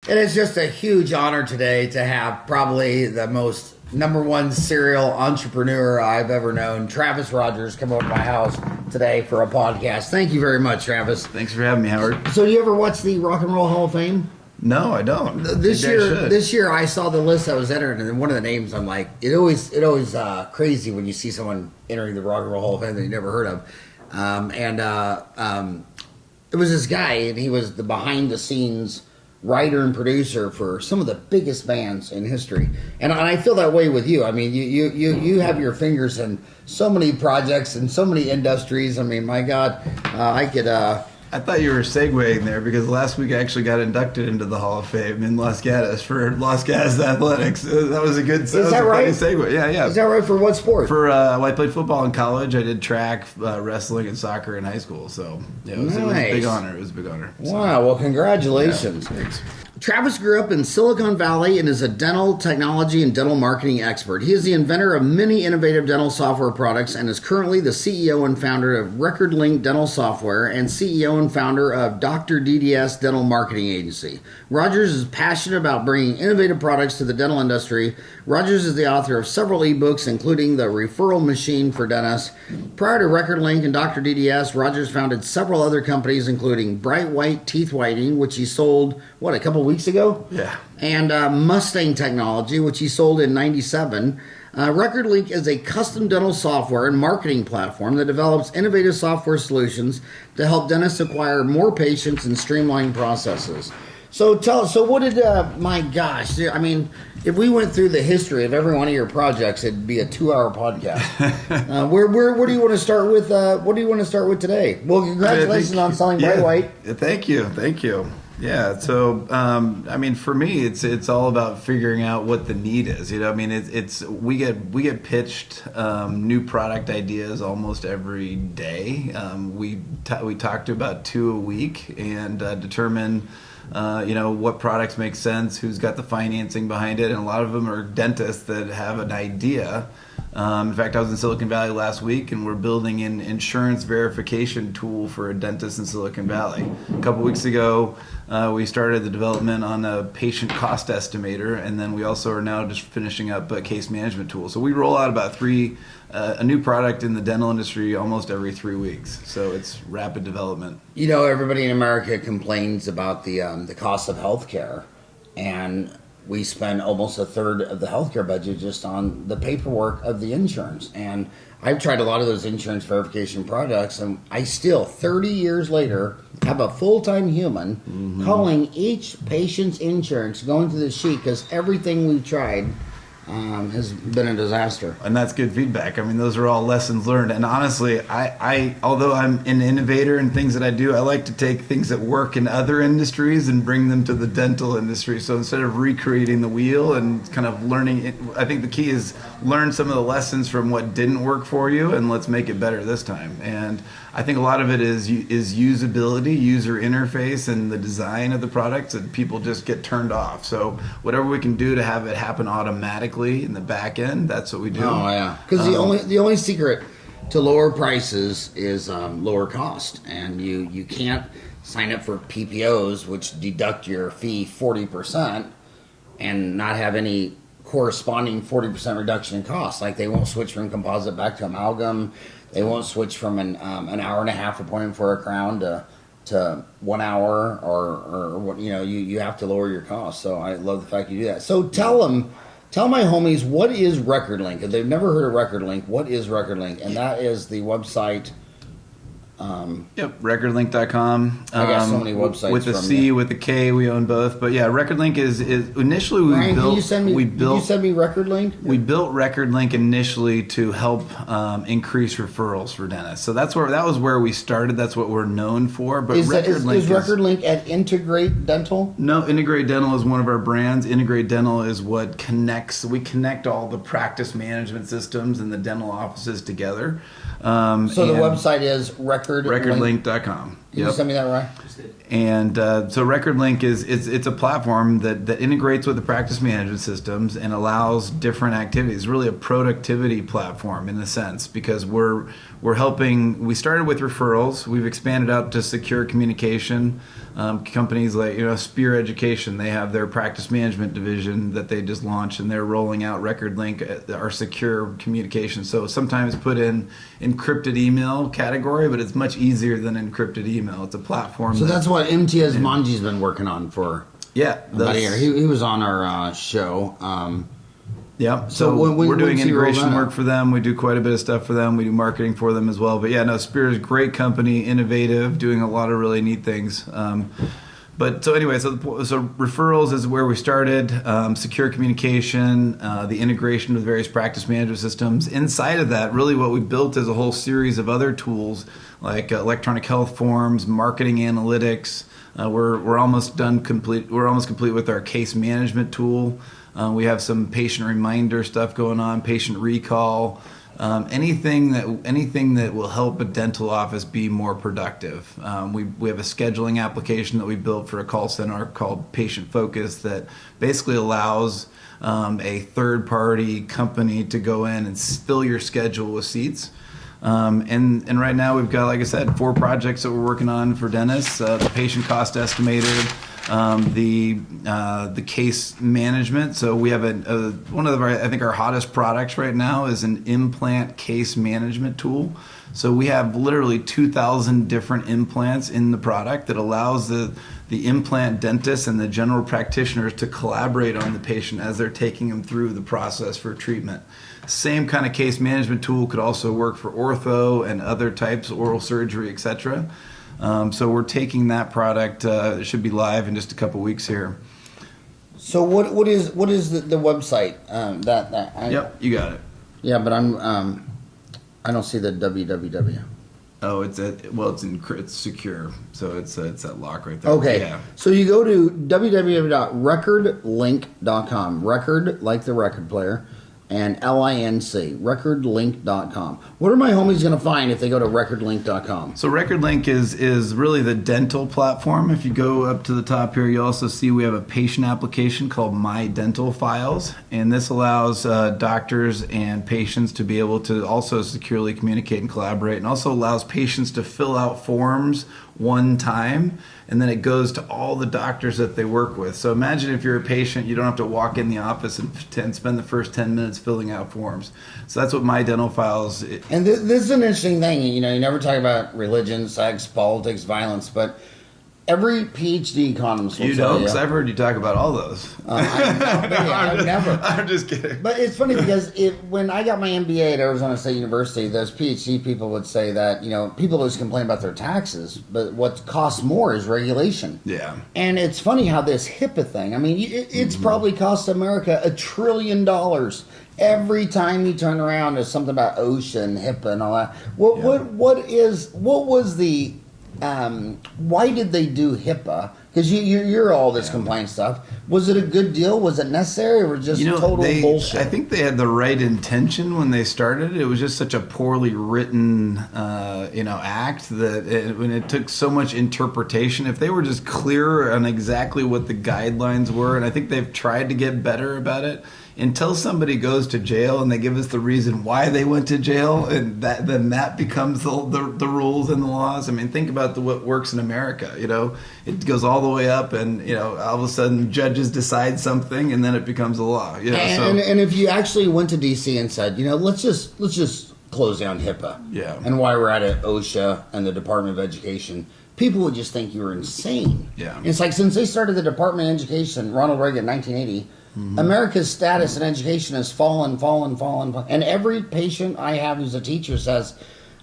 It is just a huge honor today to have probably the most #1 serial entrepreneur I've ever known, Travis Rodgers, come over to my house today for a podcast. Thank you very much, Travis. Thanks for having me, Howard. So, do you ever watch the Rock and Roll Hall of Fame? No, I don't. This year I saw the list that was entered, and one of the names I'm like, it always crazy when you see someone entering the Rock and Roll Hall of Fame that you never heard of, it was this guy, and he was the behind the scenes writer and producer for some of the biggest bands in history, and I feel that way with you. I mean, you have your fingers in so many projects and so many industries. I mean, my God, I thought you were segueing there because last week I actually got inducted into the Hall of Fame in Los Gatos for Los Gatos Athletics. That was a good. Is that right? Segue. Yeah. Is that right? For what sport? For I played football in college. I did track, wrestling, and soccer in high school. So yeah, it was a big honor. It was a big honor. Wow. Well, congratulations. Yeah, thanks. Travis grew up in Silicon Valley and is a dental technology and dental marketing expert. He is the inventor of many innovative dental software products and is currently the CEO and founder of RecordLinc Dental Software and CEO and founder of Dr. DDS Dental Marketing Agency. Rodgers is passionate about bringing innovative products to the dental industry. Rodgers is the author of several ebooks, including The Referral Machine for Dentists. Prior to RecordLinc and Dr. DDS, Rodgers founded several other companies, including BrightWhite Teeth-Whitening, which he sold, a couple weeks ago? Yeah. And Mustang Technology, which he sold in '97. RecordLinc is a custom dental software and marketing platform that develops innovative software solutions to help dentists acquire more patients and streamline processes. So what did, my gosh, I mean, if we went through the history of every one of your projects, it'd be a 2-hour podcast. Where do you want to start with, what do you want to start with today? Well, congratulations on selling BrightWhite. Thank you. Yeah, so I mean, for me, it's all about figuring out what the need is. You know, I mean, we get pitched new product ideas almost every day. We talk to about 2 a week and determine what products make sense, who's got the financing behind it, and a lot of them are dentists that have an idea. In fact, I was in Silicon Valley last week, and we're building an insurance verification tool for a dentist in Silicon Valley. A couple weeks ago, we started the development on a patient cost estimator, and then we also are now just finishing up a case management tool. So we roll out about a new product in the dental industry almost every 3 weeks. So it's rapid development. You know, everybody in America complains about the cost of healthcare, and we spend almost a third of the healthcare budget just on the paperwork of the insurance. And I've tried a lot of those insurance verification products, and I still, 30 years later, have a full-time human calling each patient's insurance, going through the sheet, because everything we've tried has been a disaster. And that's good feedback. I mean, those are all lessons learned. And honestly, I although I'm an innovator in things that I do, I like to take things that work in other industries and bring them to the dental industry. So instead of recreating the wheel and kind of learning it, I think the key is learn some of the lessons from what didn't work for you and let's make it better this time. And I think a lot of it is usability, user interface, and the design of the products that people just get turned off. So whatever we can do to have it happen automatically in the back end, that's what we do. Oh yeah, because the only secret to lower prices is lower cost, and you can't sign up for PPOs, which deduct your fee 40%, and not have any corresponding 40% reduction in cost. Like they won't switch from composite back to amalgam. They won't switch from an hour and a half appointment for a crown to 1 hour or what, you have to lower your costs. So I love the fact you do that. So tell my homies, what is RecordLinc? If they've never heard of RecordLinc, what is RecordLinc? And that is the website. RecordLinc.com. I got so many websites. With a C, with a K, we own both. But yeah, RecordLinc is initially we Ryan, built. Can you send me RecordLinc? We built RecordLinc initially to help increase referrals for dentists. So that was where we started. That's what we're known for. But is RecordLinc at Integrate Dental? No, Integrate Dental is one of our brands. Integrate Dental is what connects. We connect all the practice management systems and the dental offices together. So the website is RecordLinc.com. Can you send me that, right? And so RecordLinc it's a platform that integrates with the practice management systems and allows different activities. Really a productivity platform in a sense, because we're we're helping. We started with referrals. We've expanded out to secure communication. Companies like Spear Education, they have their practice management division that they just launched, and they're rolling out RecordLinc, our secure communication. So sometimes put in encrypted email category, but it's much easier than encrypted email. It's a platform. So that's what MTS Manji's been working on for about a year. He was on our show. Yeah, so we're doing integration work for them. We do quite a bit of stuff for them. We do marketing for them as well. But yeah, no, Spear is a great company, innovative, doing a lot of really neat things. But so anyway, so referrals is where we started. Secure communication, the integration with various practice management systems. Inside of that, really what we built is a whole series of other tools like electronic health forms, marketing analytics. We're almost complete. We're almost complete with our case management tool. We have some patient reminder stuff going on, patient recall, anything that will help a dental office be more productive. We have a scheduling application that we built for a call center called Patient Focus that basically allows a third-party company to go in and fill your schedule with seats. And right now we've got, like I said, 4 projects that we're working on for dentists. The patient cost estimator, the case management. So we have one of our hottest products right now is an implant case management tool. So we have literally 2,000 different implants in the product that allows the implant dentists and the general practitioners to collaborate on the patient as they're taking them through the process for treatment. Same kind of case management tool could also work for ortho and other types, oral surgery, etc. So we're taking that product. It should be live in just a couple weeks here. So what is the website? Yep, you got it. Yeah, but I don't see the www. Oh, it's secure, so it's that lock right there. Okay, yeah. So you go to www.recordlinc.com. Record like the record player. And LINC, recordlink.com. What are my homies going to find if they go to recordlink.com? So RecordLinc is really the dental platform. If you go up to the top here, you also see we have a patient application called My Dental Files. And this allows doctors and patients to be able to also securely communicate and collaborate, and also allows patients to fill out forms one time, and then it goes to all the doctors that they work with. So imagine if you're a patient, you don't have to walk in the office and spend the first 10 minutes filling out forms. So that's what My Dental Files. And this is an interesting thing. You never talk about religion, sex, politics, violence, but every PhD economist will tell you. Because I've heard you talk about all those. I've never. I'm just kidding. But it's funny because when I got my MBA at Arizona State University, those PhD people would say that, people always complain about their taxes, but what costs more is regulation. Yeah. And it's funny how this HIPAA thing, it's probably cost America $1 trillion. Every time you turn around, there's something about OSHA and HIPAA and all that. Why did they do HIPAA? Because you're all this compliance stuff. Was it a good deal? Was it necessary, or just total bullshit? I think they had the right intention when they started. It was just such a poorly written, act that when it took so much interpretation. If they were just clear on exactly what the guidelines were, and I think they've tried to get better about it. Until somebody goes to jail and they give us the reason why they went to jail, and then that becomes the rules and the laws. Think about what works in America. It goes all the way up, and all of a sudden judges decide something, and then it becomes a law. And if you actually went to DC and said, let's just close down HIPAA, and why we're at it, OSHA and the Department of Education, people would just think you were insane. Yeah, and it's like since they started the Department of Education, Ronald Reagan, 1980. America's status in education has fallen. And every patient I have who's a teacher says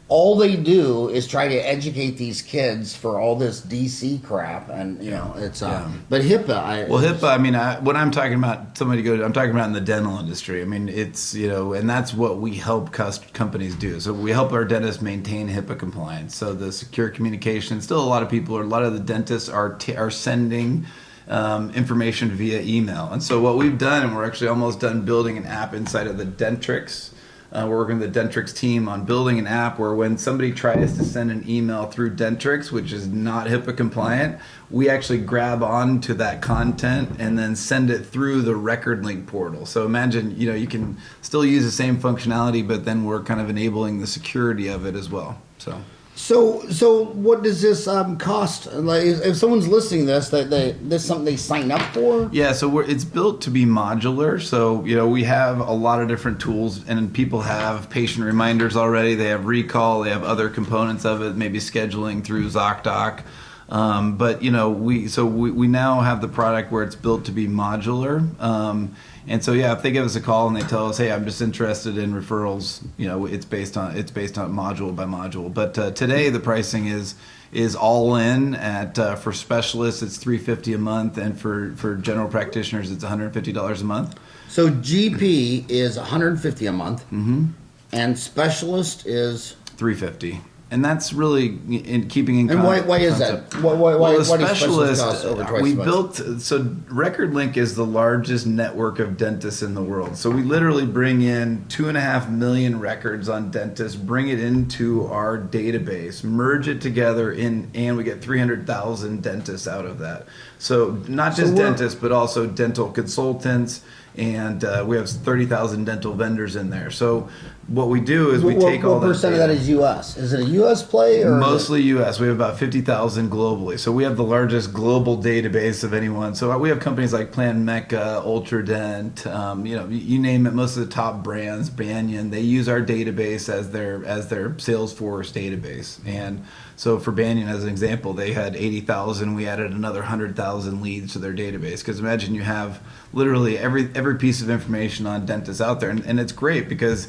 all they do is try to educate these kids for all this DC crap. And, it's... But HIPAA... HIPAA, what I'm talking about, I'm talking about in the dental industry. It's, and that's what we help companies do. So we help our dentists maintain HIPAA compliance. So the secure communication, still a lot of the dentists are sending... information via email. And so what we've done, and we're actually almost done building an app inside of the Dentrix we're working with the Dentrix team on building an app where when somebody tries to send an email through Dentrix, which is not HIPAA compliant, we actually grab onto that content and then send it through the RecordLinc portal. So imagine, you can still use the same functionality, but then we're kind of enabling the security of it as well. So what does this cost? Like, if someone's listening to this, this is something they sign up for? Yeah, so it's built to be modular. So we have a lot of different tools, and people have patient reminders already. They have recall. They have other components of it, maybe scheduling through ZocDoc. But we now have the product where it's built to be modular. And so if they give us a call and they tell us, hey, I'm just interested in referrals, it's based on module by module. But today the pricing is all in at for specialists it's $350 a month, and for general practitioners it's $150 a month. So GP is $150 a month, and specialist is $350. And that's really in keeping in. And why is that? Why the specialist cost over twice we as much? built so RecordLinc is the largest network of dentists in the world. So we literally bring in 2.5 million records on dentists, bring it into our database, merge it together and we get 300,000 dentists out of that. So not just dentists, but also dental consultants. And we have 30,000 dental vendors in there. So what we do is we take all that. What percent of that is U.S.? Is it a U.S. play? Or mostly U.S. We have about 50,000 globally. So we have the largest global database of anyone. So we have companies like Plan Mecca, Ultradent, you name it. Most of the top brands, Banyan, they use our database as their Salesforce database. And so for Banyan, as an example, they had 80,000. We added another 100,000 leads to their database. Because imagine you have literally every piece of information on dentists out there, and it's great because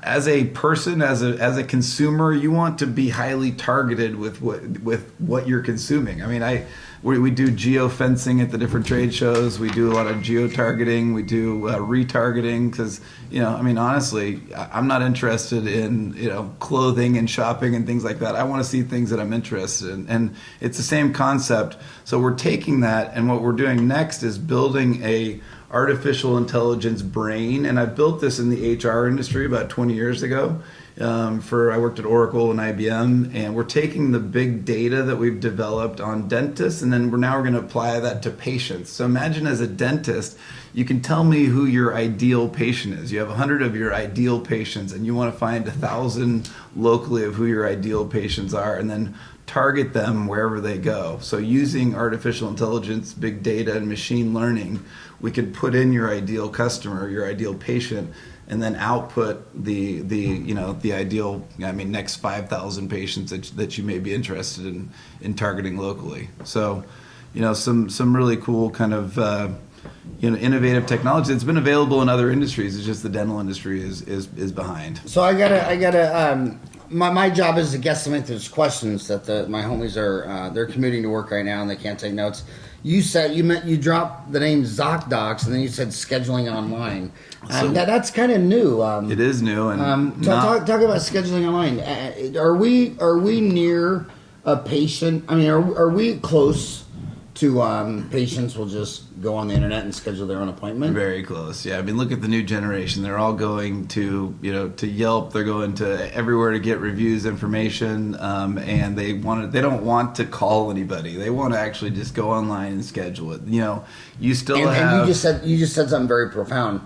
as a person, as a consumer, you want to be highly targeted with what you're consuming. I mean, we do geofencing at the different trade shows. We do a lot of geo-targeting. We do retargeting because, honestly, I'm not interested in, clothing and shopping and things like that. I want to see things that I'm interested in. And it's the same concept. So we're taking that, and what we're doing next is building a artificial intelligence brain. And I built this in the HR industry about 20 years ago. I worked at Oracle and IBM, and we're taking the big data that we've developed on dentists, and then we're going to apply that to patients. So imagine as a dentist, you can tell me who your ideal patient is. You have 100 of your ideal patients, and you want to find 1,000 locally of who your ideal patients are, and then target them wherever they go. So using artificial intelligence, big data, and machine learning, we could put in your ideal customer, your ideal patient, and then output the ideal, next 5,000 patients that you may be interested in targeting locally. So, some really cool kind of innovative technology that's been available in other industries. It's just the dental industry is behind. So I gotta. My job is to guesstimate those questions that my homies are they're commuting to work right now and they can't take notes. You said you dropped the name ZocDocs and then you said scheduling online. That's kind of new. It is new. And talk about scheduling online. Are we near a patient? I mean, are we close to patients will just go on the internet and schedule their own appointment? Very close. Yeah. I mean, look at the new generation. They're all going to Yelp. They're going to everywhere to get reviews, information, and they don't want to call anybody. They want to actually just go online and schedule it. You still have. And you just said something very profound.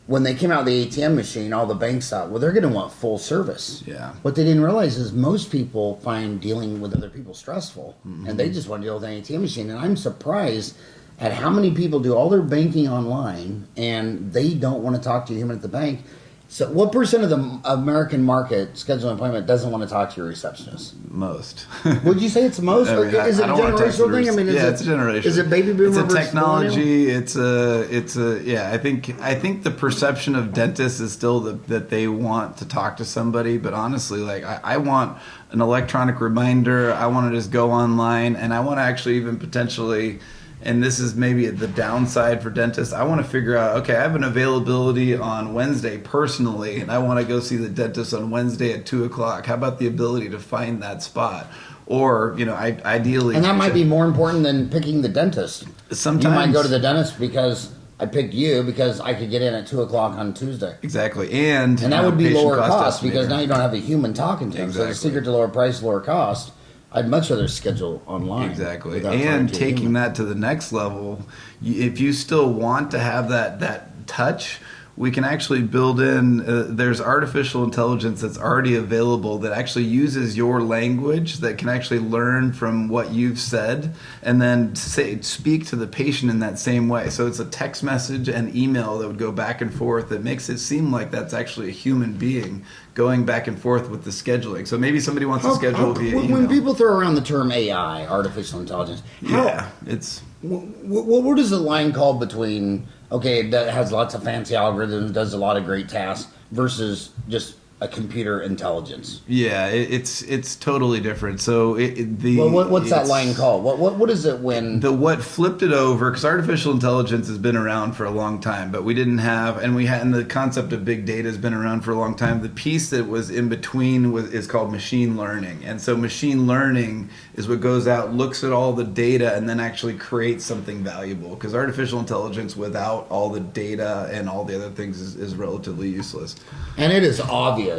When they came out with the ATM machine, all the banks thought, well, they're going to want full service. Yeah. What they didn't realize is most people find dealing with other people stressful, and they just want to deal with an ATM machine. And I'm surprised at how many people do all their banking online, and they don't want to talk to a human at the bank. So what percent of the American market scheduling an appointment doesn't want to talk to your receptionist? Most. Would you say it's most? Is it a generational thing? I mean, it's a generation. Is it baby boomer? It's a technology. It's a. Yeah, I think the perception of dentists is still that they want to talk to somebody, but honestly, like I want an electronic reminder. I want to just go online, and I want to actually even potentially. And this is maybe the downside for dentists. I want to figure out, okay, I have an availability on Wednesday personally, and I want to go see the dentist on Wednesday at 2:00. How about the ability to find that spot? Or, ideally... And that might be more important than picking the dentist. Sometimes... You might go to the dentist because I picked you because I could get in at 2:00 on Tuesday. Exactly, and that would be patient lower cost because estimator. now you don't have a human talking to them. So the Exactly. secret to lower price, lower cost. I'd much rather schedule online. Exactly, without talking and to a taking human. that to the next level, if you still want to have that touch, we can actually build in, there's artificial intelligence that's already available that actually uses your language, that can actually learn from what you've said and then speak to the patient in that same way. So it's a text message and email that would go back and forth that makes it seem like that's actually a human being going back and forth with the scheduling. So maybe somebody wants to schedule via email. When people throw around the term AI, artificial intelligence, what is the line called between, okay, that has lots of fancy algorithms, does a lot of great tasks, versus just a computer intelligence? Yeah, it's totally different. So what's that line called? What is it when what flipped it over? Because artificial intelligence has been around for a long time, but we didn't have, and the concept of big data has been around for a long time. The piece that was in between is called machine learning, and so machine learning is what goes out, looks at all the data, and then actually creates something valuable. Because artificial intelligence without all the data and all the other things is relatively useless. And it is obvious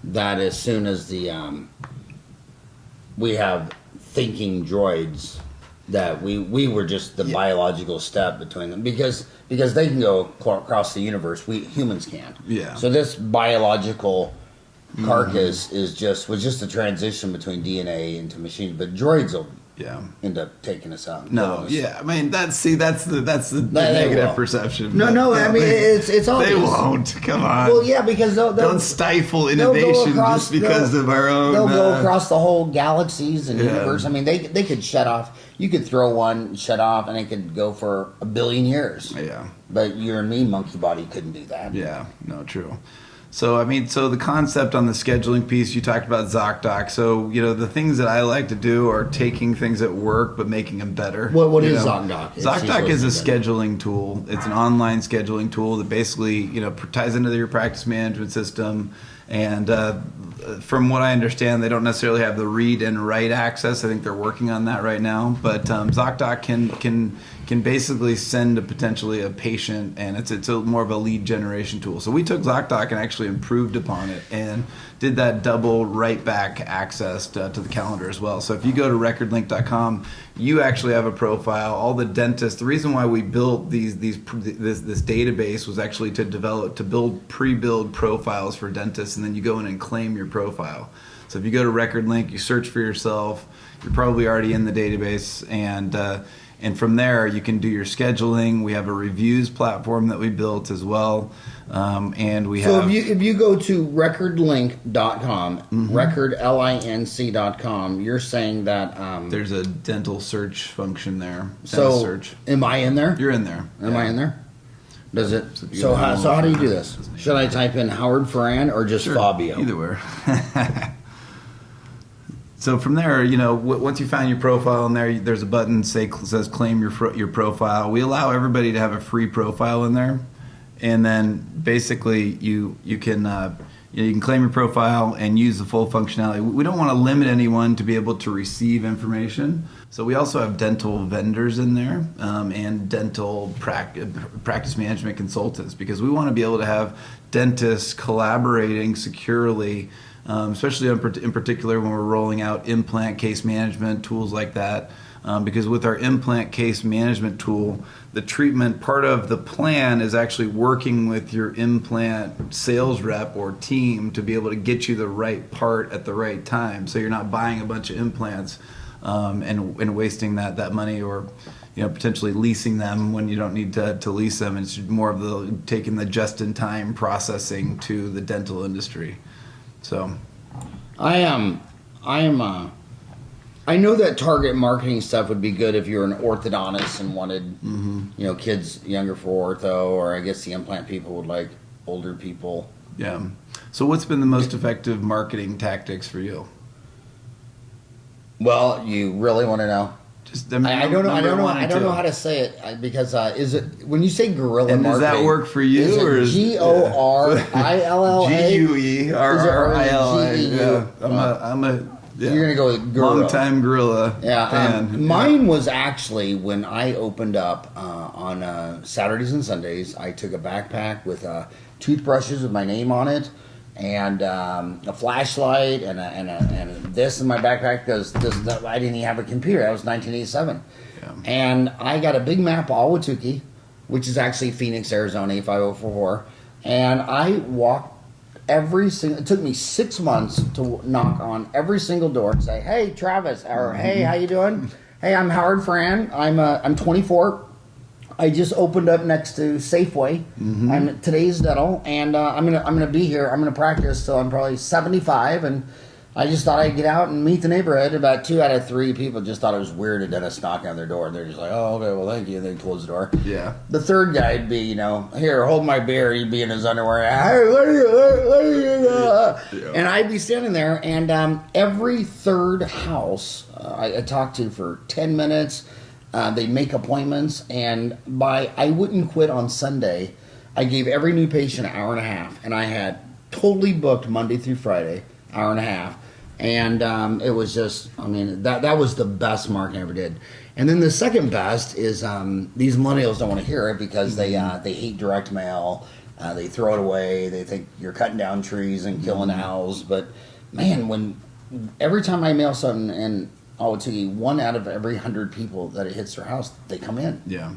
that as soon as we have thinking droids, that we were just the biological step between them, because they can go across the universe, we humans can't. Yeah. So this biological carcass was just a transition between DNA into machines, but droids will end up taking us out. No, yeah, I mean that's the negative perception. No, I mean it's obvious. They won't. Come on. Well, yeah, because they'll don't stifle innovation just because of our own. They'll go across the whole galaxies and universe. I mean, they could shut off. You could throw one, shut off, and it could go for 1 billion years. Yeah. But you and me, monkey body, couldn't do that. Yeah. No, true. So, I mean, the concept on the scheduling piece, you talked about ZocDoc. So, the things that I like to do are taking things that work, but making them better. What is ZocDoc? ZocDoc is a scheduling tool. It's an online scheduling tool that basically, ties into your practice management system. And from what I understand, they don't necessarily have the read and write access. I think they're working on that right now. But ZocDoc can basically send potentially a patient, and it's more of a lead generation tool. So we took ZocDoc and actually improved upon it and did that double write back access to the calendar as well. So if you go to RecordLinc.com, you actually have a profile. All the dentists. The reason why we built this database was actually to build pre-build profiles for dentists, and then you go in and claim your profile. So if you go to RecordLinc, you search for yourself, you're probably already in the database, and from there you can do your scheduling. We have a reviews platform that we built as well, and we have. So if you go to RecordLinc.com, RecordLinc.com, you're saying that there's a dental search function there. So search. Am I in there? You're in there. Am I in there? Does it? So how do you do this? Should I type in Howard Farran or just Fabio? Either way. So from there, once you find your profile in there, there's a button says claim your profile. We allow everybody to have a free profile in there, and then basically you can claim your profile and use the full functionality. We don't want to limit anyone to be able to receive information. So we also have dental vendors in there and dental practice management consultants, because we want to be able to have dentists collaborating securely. Especially in particular when we're rolling out implant case management tools like that, because with our implant case management tool, the treatment part of the plan is actually working with your implant sales rep or team to be able to get you the right part at the right time, so you're not buying a bunch of implants and wasting that money, or potentially leasing them when you don't need to lease them. It's more of taking the just-in-time processing to the dental industry. So, I know that target marketing stuff would be good if you're an orthodontist and wanted, kids younger for ortho, or I guess the implant people would like older people. Yeah. So, what's been the most effective marketing tactics for you? Well, you really want to know? I don't know how to say it, because is it when you say guerrilla and marketing? Does that work for you? Is or it GORILLA? GUERRILLA? Yeah. I'm a Yeah. You're gonna go with gorilla. Long-time gorilla fan. Mine was actually when I opened up on Saturdays and Sundays. I took a backpack with toothbrushes with my name on it, and a flashlight, and this in my backpack because I didn't even have a computer. That was 1987, and I got a big map of Ahwatukee, which is actually Phoenix, Arizona 85044, and I walked. It took me 6 months to knock on every single door and say, "Hey, Travis," or "Hey, how you doing? Hey, I'm Howard Farran. I'm 24. I just opened up next to Safeway. I'm Today's Dental, and I'm gonna be here. I'm gonna practice till I'm probably 75, and I just thought I'd get out and meet the neighborhood." About 2 out of 3 people just thought it was weird a dentist knocking on their door, and they're just like, "Oh, okay, well, thank you," and they close the door. Yeah. The third guy'd be, "Here, hold my beer." He'd be in his underwear. "Hey, what are you?" And I'd be standing there, and every third house I talked to for 10 minutes. They make appointments, and I wouldn't quit on Sunday. I gave every new patient an hour and a half, and I had totally booked Monday through Friday, hour and a half. And it was just, that was the best marketing I ever did. And then the second best is these millennials don't want to hear it because they hate direct mail. They throw it away. They think you're cutting down trees and killing owls. But man, every time I mail something, and I'll tell you, 1 out of every 100 people that it hits their house, they come in. Yeah.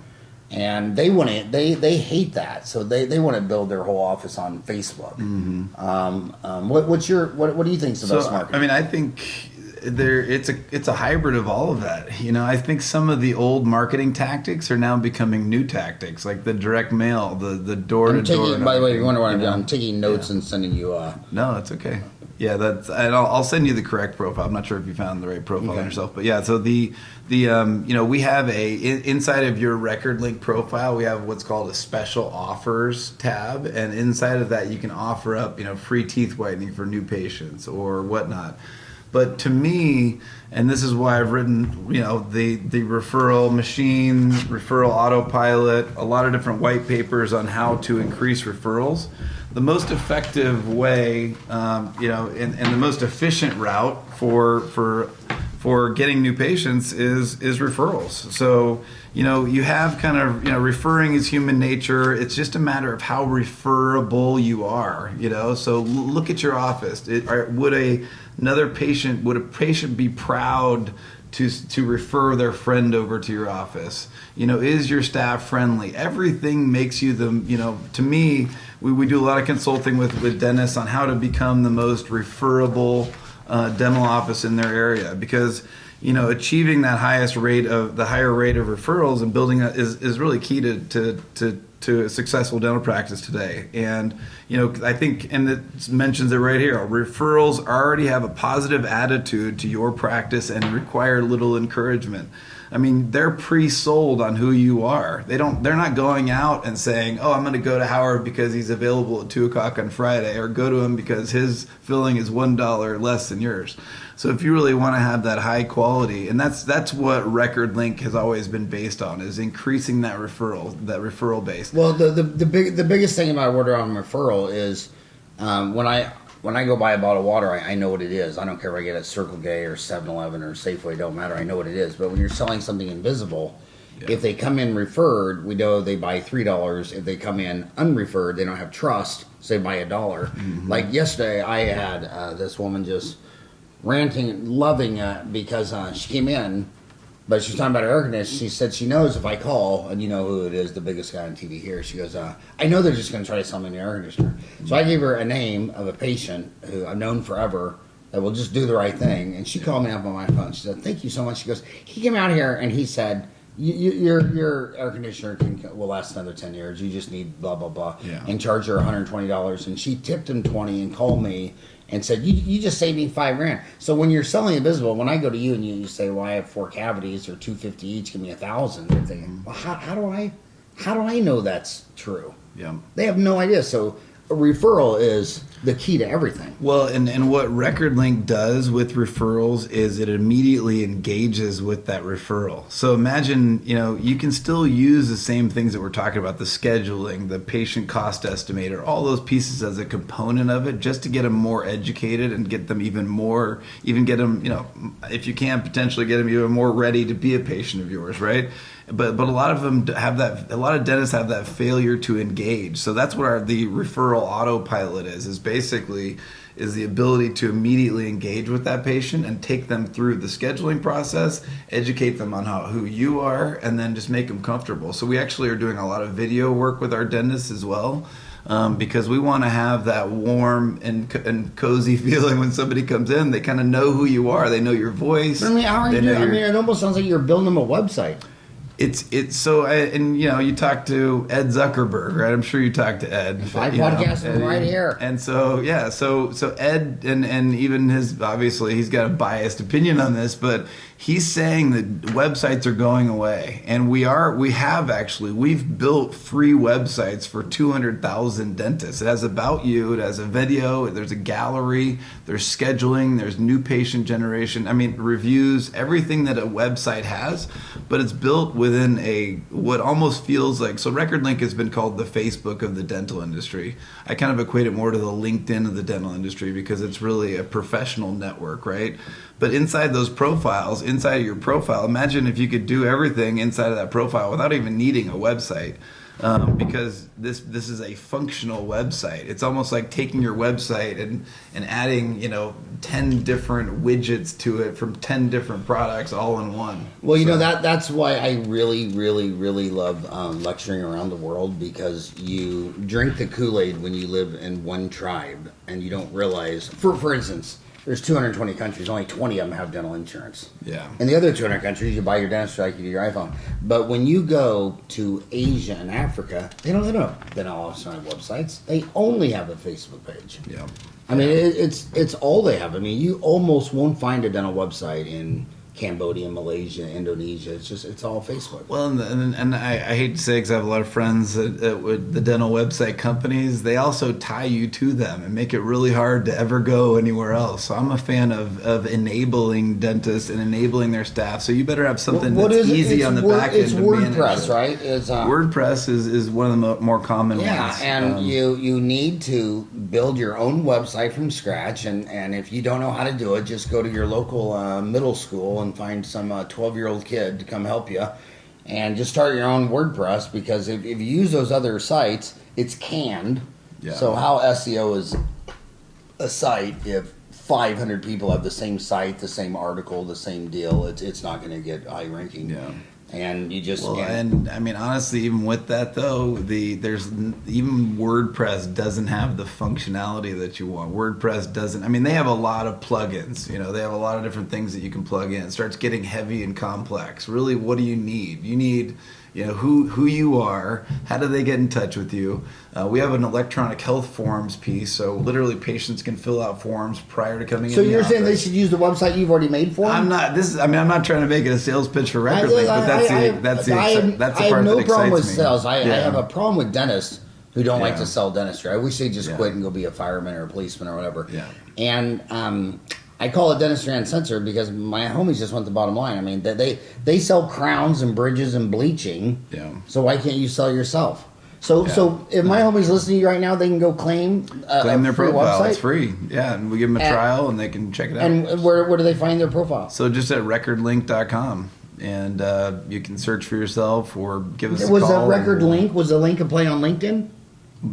And they want to. They hate that, so they want to build their whole office on Facebook. What do you think is the best marketing? I think it's a hybrid of all of that. I think some of the old marketing tactics are now becoming new tactics, like the direct mail, the door to door. By the way, you wonder what I'm doing? I'm taking notes and sending you. No, it's okay. Yeah, and I'll send you the correct profile. I'm not sure if you found the right profile yourself, but yeah. So we have inside of your RecordLinc profile, we have what's called a special offers tab, and inside of that you can offer up free teeth whitening for new patients or whatnot. But to me, and this is why I've written, the referral machine, referral autopilot, a lot of different white papers on how to increase referrals. The most effective way, and the most efficient route for getting new patients is referrals. So, you have kind of, referring is human nature. It's just a matter of how referable you are, So look at your office. Would a patient be proud to refer their friend over to your office? Is your staff friendly? Everything makes you to me, we do a lot of consulting with dentists on how to become the most referable dental office in their area, because achieving that higher rate of referrals and building that is really key to a successful dental practice today. And I think, and it mentions it right here, referrals already have a positive attitude to your practice and require little encouragement. They're pre-sold on who you are. They're not going out and saying, "Oh, I'm going to go to Howard because he's available at 2:00 on Friday," or go to him because his filling is $1 less than yours. So if you really want to have that high quality, and that's what RecordLinc has always been based on, is increasing that referral base. Well, the biggest thing about order on referral is when I go buy a bottle of water, I know what it is. I don't care if I get it at Circle K or 7-Eleven or Safeway, it don't matter. I know what it is. But when you're selling something invisible, if they come in referred, we know they buy $3. If they come in unreferred, they don't have trust, so they buy $1. Like yesterday, I had this woman just ranting, loving because she came in, but she was talking about her air conditioner. She said she knows if I call, and you know who it is, the biggest guy on TV here. She goes, I know they're just going to try to sell me an air conditioner. So I gave her a name of a patient who I've known forever that will just do the right thing. And she called me up on my phone. She said, "Thank you so much." She goes, "He came out here and he said, your air conditioner will last another 10 years. You just need blah, blah, blah." Yeah. And charged her $120. And she tipped him 20 and called me and said, you just saved me $5,000. So when you're selling invisible, when I go to you and you say, "Well, I have 4 cavities or $250 each, give me $1,000," they're thinking, "Well, how do I know that's true?" Yeah. They have no idea. So a referral is the key to everything. Well, and what RecordLinc does with referrals is it immediately engages with that referral. So imagine, you can still use the same things that we're talking about, the scheduling, the patient cost estimator, all those pieces as a component of it, just to get them more educated and get them even get them, if you can, potentially get them even more ready to be a patient of yours, right? But a lot of them have that. A lot of dentists have that failure to engage. So that's what the referral autopilot is basically the ability to immediately engage with that patient and take them through the scheduling process, educate them on who you are, and then just make them comfortable. So we actually are doing a lot of video work with our dentists as well. Because we want to have that warm and cozy feeling when somebody comes in. They kind of know who you are. They know your voice. I mean, how are you doing? I mean, it almost sounds like you're building them a website. It's so, and you talk to Ed Zuckerberg, right? I'm sure you talked to Ed. I podcast him right here. And so so Ed and even obviously he's got a biased opinion on this, but he's saying that websites are going away, and we've built free websites for 200,000 dentists. It has about you, it has a video, there's a gallery, there's scheduling, there's new patient generation. I mean, reviews, everything that a website has, but it's built within what almost feels like, so RecordLinc has been called the Facebook of the dental industry. I kind of equate it more to the LinkedIn of the dental industry because it's really a professional network, right? But inside those profiles, inside of your profile, imagine if you could do everything inside of that profile without even needing a website. Because this is a functional website. It's almost like taking your website and adding 10 different widgets to it from 10 different products all in one. Well, that's why I really, really, really love lecturing around the world, because you drink the Kool-Aid when you live in one tribe and you don't realize, for instance, there's 220 countries, only 20 of them have dental insurance. Yeah. In the other 200 countries, you buy your dentistry like you do your iPhone. But when you go to Asia and Africa, they don't have dental websites. They only have a Facebook page. Yeah. I mean, it's all they have. I mean, you almost won't find a dental website in Cambodia, Malaysia, Indonesia. It's all Facebook. Well, and I hate to say, because I have a lot of friends with the dental website companies, they also tie you to them and make it really hard to ever go anywhere else. So I'm a fan of enabling dentists and enabling their staff. So you better have something that's easy on the back end. It's WordPress, right? WordPress is one of the more common ones. Yeah, and you need to build your own website from scratch. And if you don't know how to do it, just go to your local middle school and find some 12-year-old kid to come help you, and just start your own WordPress, because if you use those other sites, it's canned. Yeah. So how SEO is a site if 500 people have the same site, the same article, the same deal? It's not going to get high ranking. Yeah. And you just and I mean, honestly, even with that though, there's even WordPress doesn't have the functionality that you want. WordPress doesn't. I mean, they have a lot of plugins. They have a lot of different things that you can plug in. It starts getting heavy and complex. Really, what do you need? You need who you are. How do they get in touch with you? We have an electronic health forms piece, so literally patients can fill out forms prior to coming in. So you're saying they should use the website you've already made for them? I'm not trying to make it a sales pitch for RecordLinc, but that's the part that excites me. I have no problem with sales. I have a problem with dentists who don't like to sell dentistry. I wish they'd just quit and go be a fireman or a policeman or whatever. Yeah. And I call it Dentistry Uncensored because my homies just want the bottom line. I mean, they sell crowns and bridges and bleaching. Yeah. So why can't you sell yourself? So if my homies listening to you right now, they can go claim their profile. Website. It's free. Yeah, and we give them a trial and they can check it out. And where do they find their profile? So just at recordlink.com. And you can search for yourself or give us a call. Was that RecordLinc? Was the link a play on LinkedIn?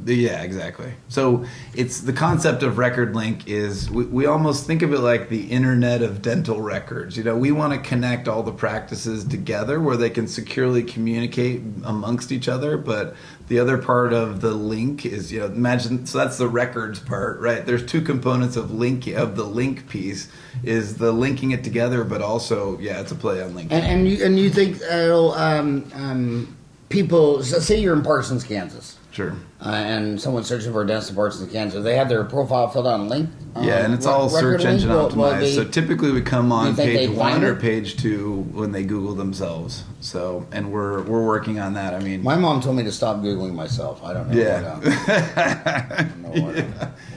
Yeah, exactly. So it's the concept of RecordLinc is we almost think of it like the internet of dental records. We want to connect all the practices together where they can securely communicate amongst each other. But the other part of the link is, imagine, so that's the records part, right? There's two components of the link piece is the linking it together, but also, it's a play on LinkedIn. And you think it'll, people, say you're in Parsons, Kansas. Sure. And someone's searching for a dentist in Parts of Kansas, they have their profile filled out and linked. Yeah, and it's all search engine optimized. So typically we come on page 1 or page 2 when they Google themselves. So, and we're working on that. I mean, my mom told me to stop Googling myself. I don't know. Yeah.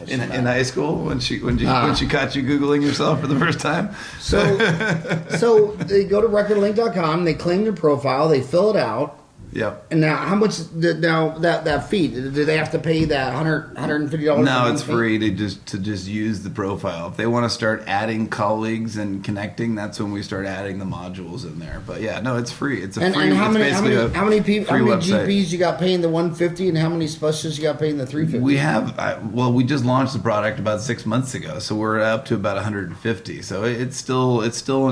In high school when she caught you Googling yourself for the first time. So they go to RecordLinc.com. They claim their profile. They fill it out. Yep. And now, how much? Now that fee? Do they have to pay that $150? No, it's free to just use the profile. If they want to start adding colleagues and connecting, that's when we start adding the modules in there. But yeah, no, it's free. It's a free. And how many website. GPs you got paying the $150, and how many specialists you got paying the $350? We have. We just launched the product about 6 months ago, so we're up to about 150. So it's still in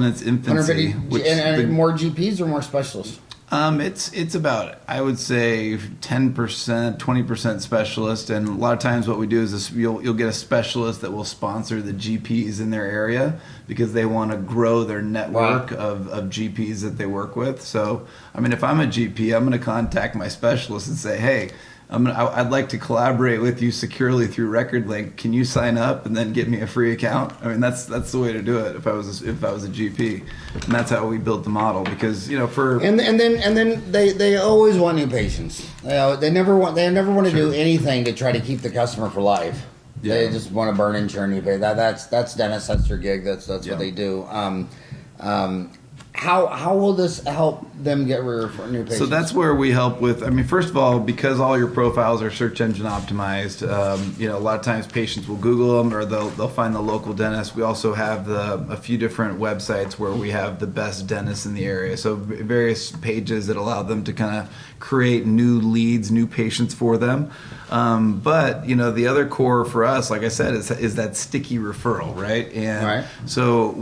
its infancy. 150, and more GPs or more specialists? It's about, I would say, 10%, 20% specialist, and a lot of times what we do is you'll get a specialist that will sponsor the GPs in their area because they want to grow their network of GPs that they work with. So, I mean, if I'm a GP, I'm going to contact my specialist and say, hey, I'd like to collaborate with you securely through RecordLinc. Can you sign up and then get me a free account? I mean, that's the way to do it. If I was a GP, and that's how we built the model because and then they always want new patients. They never want to do anything to try to keep the customer for life. Yeah. They just want to burn insurance. That's dentists. That's their gig. That's what they do. How will this help them get new patients? So that's where we help with. I mean, first of all, because all your profiles are search engine optimized, a lot of times patients will Google them or they'll find the local dentist. We also have a few different websites where we have the best dentists in the area. So various pages that allow them to kind of create new leads, new patients for them. But the other core for us, like I said, is that sticky referral, right? And so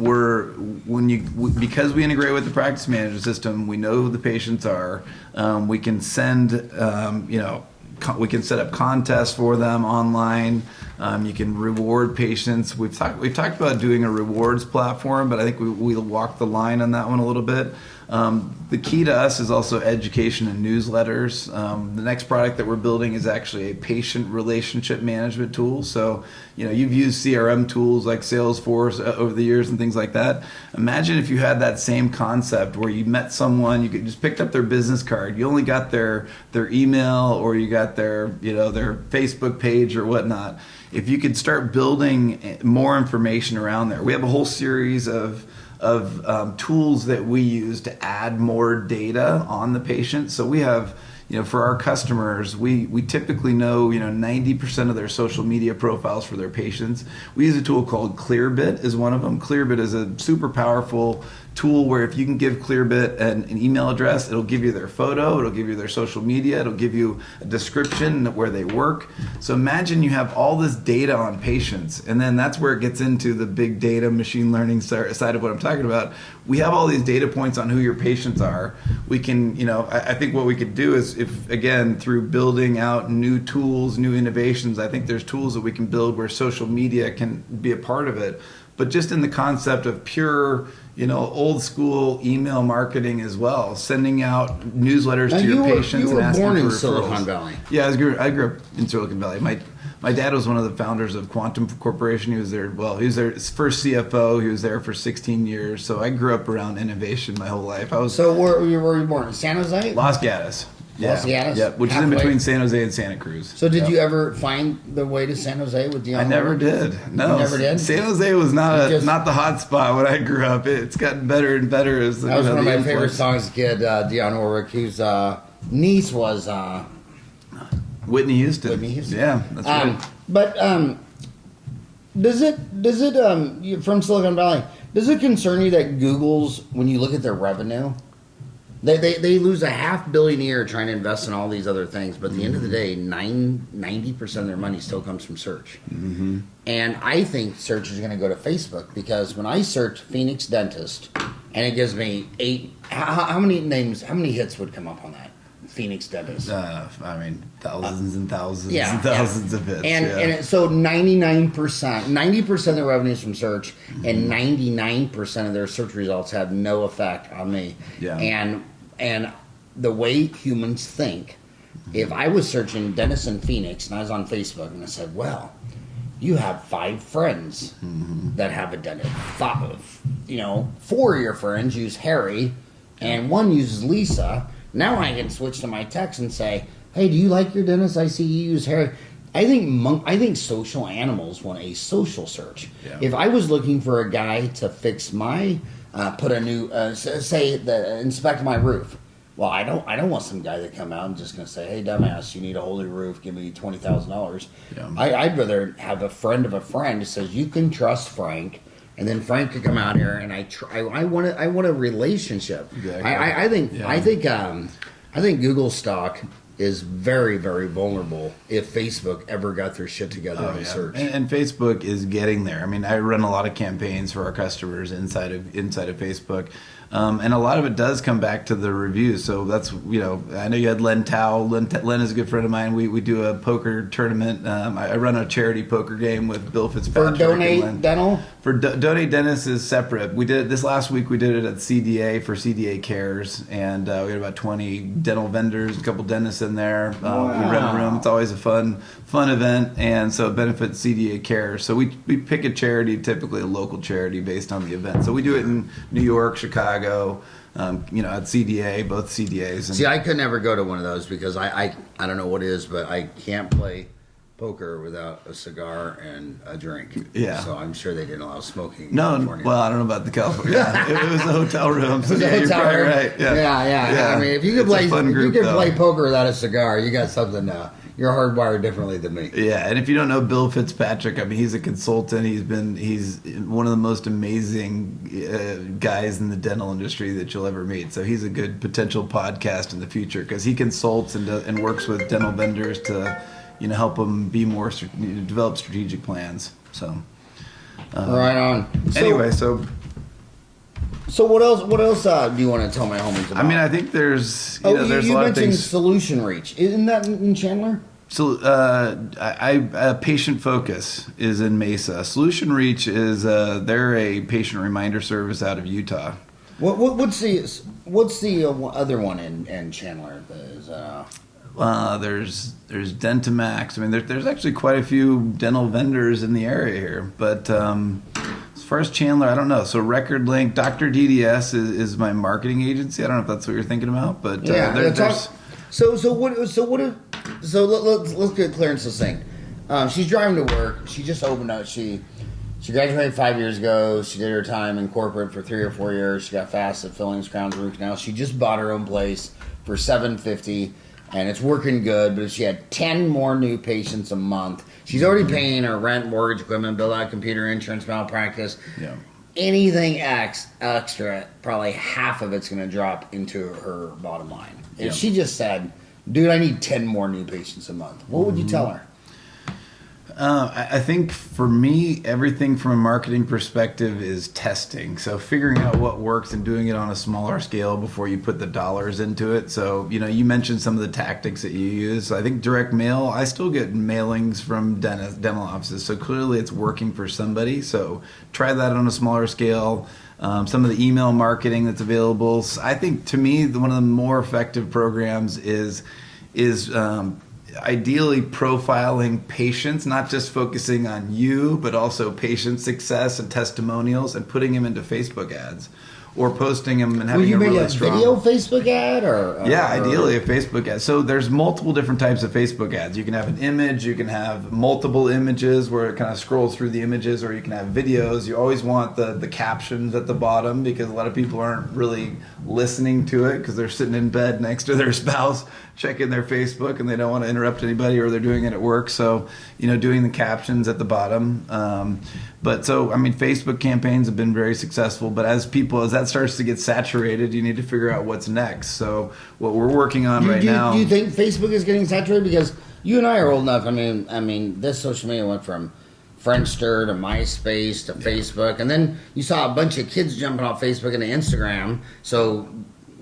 because we integrate with the practice management system, we know who the patients are. We can send, we can set up contests for them online. You can reward patients. We've talked about doing a rewards platform, but I think we'll walk the line on that one a little bit. The key to us is also education and newsletters. The next product that we're building is actually a patient relationship management tool. So, you've used CRM tools like Salesforce over the years and things like that. Imagine if you had that same concept where you met someone, you could just picked up their business card. You only got their email or you got their Facebook page or whatnot. If you could start building more information around there, we have a whole series of tools that we use to add more data on the patient. So we have, for our customers, we typically know, 90% of their social media profiles for their patients. We use a tool called Clearbit is one of them. Clearbit is a super powerful tool where if you can give Clearbit an email address, it'll give you their photo, it'll give you their social media, it'll give you a description of where they work. So imagine you have all this data on patients, and then that's where it gets into the big data machine learning side of what I'm talking about. We have all these data points on who your patients are. We can, I think what we could do is, if again, through building out new tools, new innovations, I think there's tools that we can build where social media can be a part of it. But just in the concept of pure, old school email marketing as well, sending out newsletters to your patients and asking for referrals. You were born in Silicon Valley. Yeah, I grew up in Silicon Valley. My dad was one of the founders of Quantum Corporation. He was their his first CFO. He was there for 16 years. So I grew up around innovation my whole life. So where were you born? In San Jose? Los Gatos. Los Gatos? Yeah, which is in between San Jose and Santa Cruz. So did you ever find the way to San Jose with Dion? I never did. No, you never did? San Jose was not the hot spot when I grew up. It's gotten better and better as that was one of my favorite songs as a kid. Dionne Warwick, whose niece was Whitney Houston. Whitney Houston. Yeah, that's right. But does it from Silicon Valley? Does it concern you that Google's, when you look at their revenue, they lose $500 million a year trying to invest in all these other things, but at the end of the day, 90% of their money still comes from search. Mm-hmm. And I think search is going to go to Facebook, because when I search Phoenix dentist, and it gives me 8, how many hits would come up on that? Phoenix dentist. Thousands and thousands and thousands of hits. And so 90% of their revenue is from search, and 99% of their search results have no effect on me. Yeah. And the way humans think, If I was searching dentist in Phoenix and I was on Facebook and I said, well, you have 5 friends that have a dentist. 4 of your friends use Harry and 1 uses Lisa. Now I can switch to my text and say, hey, do you like your dentist? I see you use Harry. I think social animals want a social search. Yeah. If I was looking for a guy to fix my, inspect my roof. Well, I don't want some guy that come out and just gonna say, "Hey, dumbass, you need a whole new roof. Give me $20,000." Yeah. I'd rather have a friend of a friend who says you can trust Frank, and then Frank could come out here and I want a relationship. Exactly. I think Google stock is very, very vulnerable if Facebook ever got their shit together on search. And Facebook is getting there. I mean, I run a lot of campaigns for our customers inside of Facebook. And a lot of it does come back to the reviews. So that's, I know you had Len Tao. Len is a good friend of mine. We do a poker tournament. I run a charity poker game with Bill Fitzpatrick. For Donate Dental? For Donate Dentist is separate. We did it this last week. We did it at CDA for CDA Cares. And we had about 20 dental vendors, a couple dentists in there. Wow. We rent a room. It's always a fun event. And so it benefits CDA Cares. So we pick a charity, typically a local charity based on the event. So we do it in New York, Chicago, at CDA, both CDAs. See, I could never go to one of those because I don't know what it is, but I can't play poker without a cigar and a drink. Yeah. So I'm sure they didn't allow smoking in No, California. well, I don't know about the California. Yeah, it was a hotel room. So you're probably right. Yeah. I mean, if you could play poker without a cigar, you got something. You're hardwired differently than me. Yeah, and if you don't know Bill Fitzpatrick, I mean, he's a consultant. He's one of the most amazing guys in the dental industry that you'll ever meet. So he's a good potential podcast in the future because he consults and works with dental vendors to, help them be more develop strategic plans. So right on. Anyway, So what else do you want to tell my homies about? I mean, I think there's there's a lot of things. You mentioned Solution Reach. Isn't that in Chandler? So Patient Focus is in Mesa. Solution Reach is they're a patient reminder service out of Utah. What's the other one in Chandler? There's Dentamax. I mean, there's actually quite a few dental vendors in the area here, but. As far as Chandler, I don't know. So RecordLinc, Dr. DDS is my marketing agency. I don't know if that's what you're thinking about, but let's get clear and succinct. She's driving to work. She just opened up. She graduated 5 years ago. She did her time in corporate for 3 or 4 years. She got facet fillings, crowns, root canals. She just bought her own place for $750, and it's working good. But if she had 10 more new patients a month, she's already paying her rent, mortgage, equipment, bill out, computer, insurance, malpractice. Yeah. Anything extra, probably half of it's going to drop into her bottom line. If she just said, dude, I need 10 more new patients a month, what would you tell her? I think for me, everything from a marketing perspective is testing. So figuring out what works and doing it on a smaller scale before you put the dollars into it. So, you mentioned some of the tactics that you use. So I think direct mail, I still get mailings from dental offices. So clearly it's working for somebody. So try that on a smaller scale. Some of the email marketing that's available. So I think to me, one of the more effective programs is ideally profiling patients, not just focusing on you, but also patient success and testimonials, and putting them into Facebook ads or posting them and having a really strong video Facebook ad or ideally a Facebook ad. So there's multiple different types of Facebook ads. You can have an image, you can have multiple images where it kind of scrolls through the images, or you can have videos. You always want the captions at the bottom because a lot of people aren't really listening to it because they're sitting in bed next to their spouse checking their Facebook and they don't want to interrupt anybody, or they're doing it at work. So, doing the captions at the bottom. Facebook campaigns have been very successful, but as that starts to get saturated, you need to figure out what's next. So what we're working on now. Do you think Facebook is getting saturated? Because you and I are old enough. I mean, this social media went from Friendster to MySpace to Facebook, and then you saw a bunch of kids jumping off Facebook into Instagram. So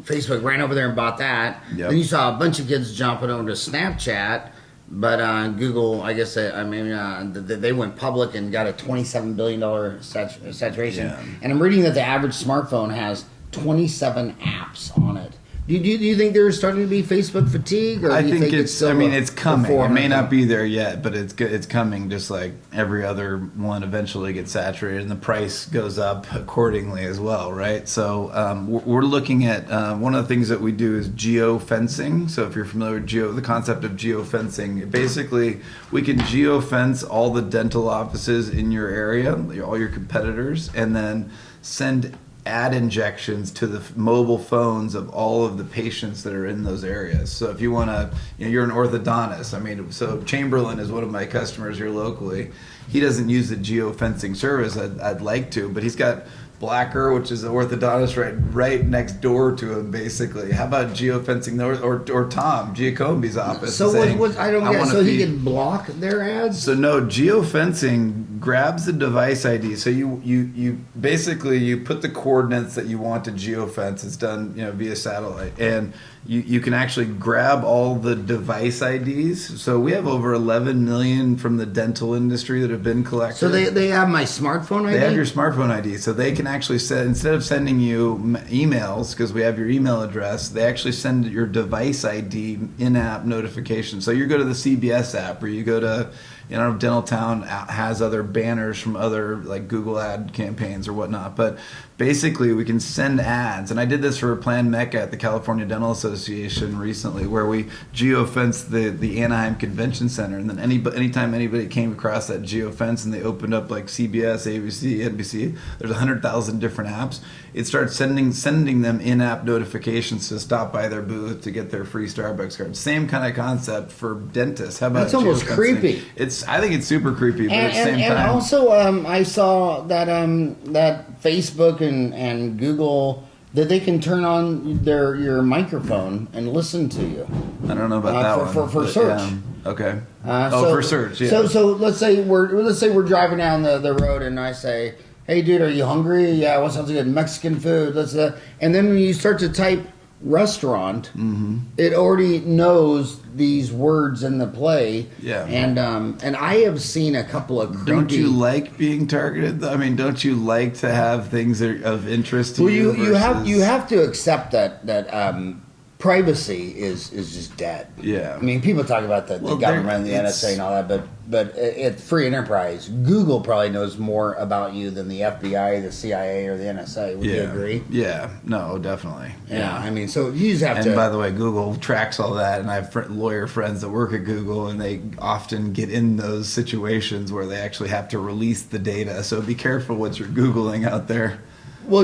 Facebook ran over there and bought that. Yep. Then you saw a bunch of kids jumping over to Snapchat, but Google, I guess, they went public and got a $27 billion saturation. Yeah. And I'm reading that the average smartphone has 27 apps on it. Do you think there's starting to be Facebook fatigue? Or I do you think it's. I mean, it's coming. It may not be there yet, but it's coming. Just like every other one, eventually gets saturated, and the price goes up accordingly as well, right? So we're looking at one of the things that we do is geofencing. So if you're familiar with the concept of geofencing, basically we can geofence all the dental offices in your area, all your competitors, and then send ad injections to the mobile phones of all of the patients that are in those areas. So if you want to, you're an orthodontist. I mean, so Chamberlain is one of my customers here locally. He doesn't use the geofencing service. I'd like to, but he's got Blacker, which is an orthodontist right next door to him, basically. How about geofencing or Tom Giacombe's office? So I don't get. So he can block their ads. So no, geofencing grabs the device ID. So you basically you put the coordinates that you want to geofence. It's done via satellite, and you can actually grab all the device IDs. So we have over 11 million from the dental industry that have been collected. So they have my smartphone ID? They have your smartphone ID. So they can actually instead of sending you emails, because we have your email address, they actually send your device ID in-app notification. So you go to the CBS app, or you go to, Dentaltown has other banners from other like Google ad campaigns or whatnot. But basically we can send ads. And I did this for Plan Mecca at the California Dental Association recently, where we geofenced the Anaheim Convention Center. And then anytime anybody came across that geofence and they opened up like CBS, ABC, NBC, there's 100,000 different apps. It starts sending them in-app notifications to stop by their booth to get their free Starbucks card. Same kind of concept for dentists. How about that's almost creepy. I think it's super creepy, but at the same time. And also, I saw that that Facebook and Google, that they can turn on your microphone and listen to you. I don't know about that for search. Yeah. Okay. For search. Yeah. So let's say we're driving down the road and I say, "Hey, dude, are you hungry? Yeah, what sounds good? Mexican food." And then when you start to type restaurant, it already knows these words in the play. Yeah. And I have seen a couple of creepy... Don't you like being targeted? I mean, don't you like to have things that are of interest to you? Well, you have to accept that privacy is just dead. Yeah. I mean, people talk about the government and the NSA and all that, but it's free enterprise. Google probably knows more about you than the FBI, the CIA, or the NSA. Would you agree? Yeah. No, definitely. Yeah. I mean, so you just have to... And by the way, Google tracks all that, and I have lawyer friends that work at Google, and they often get in those situations where they actually have to release the data. So be careful what you're Googling out there. Well,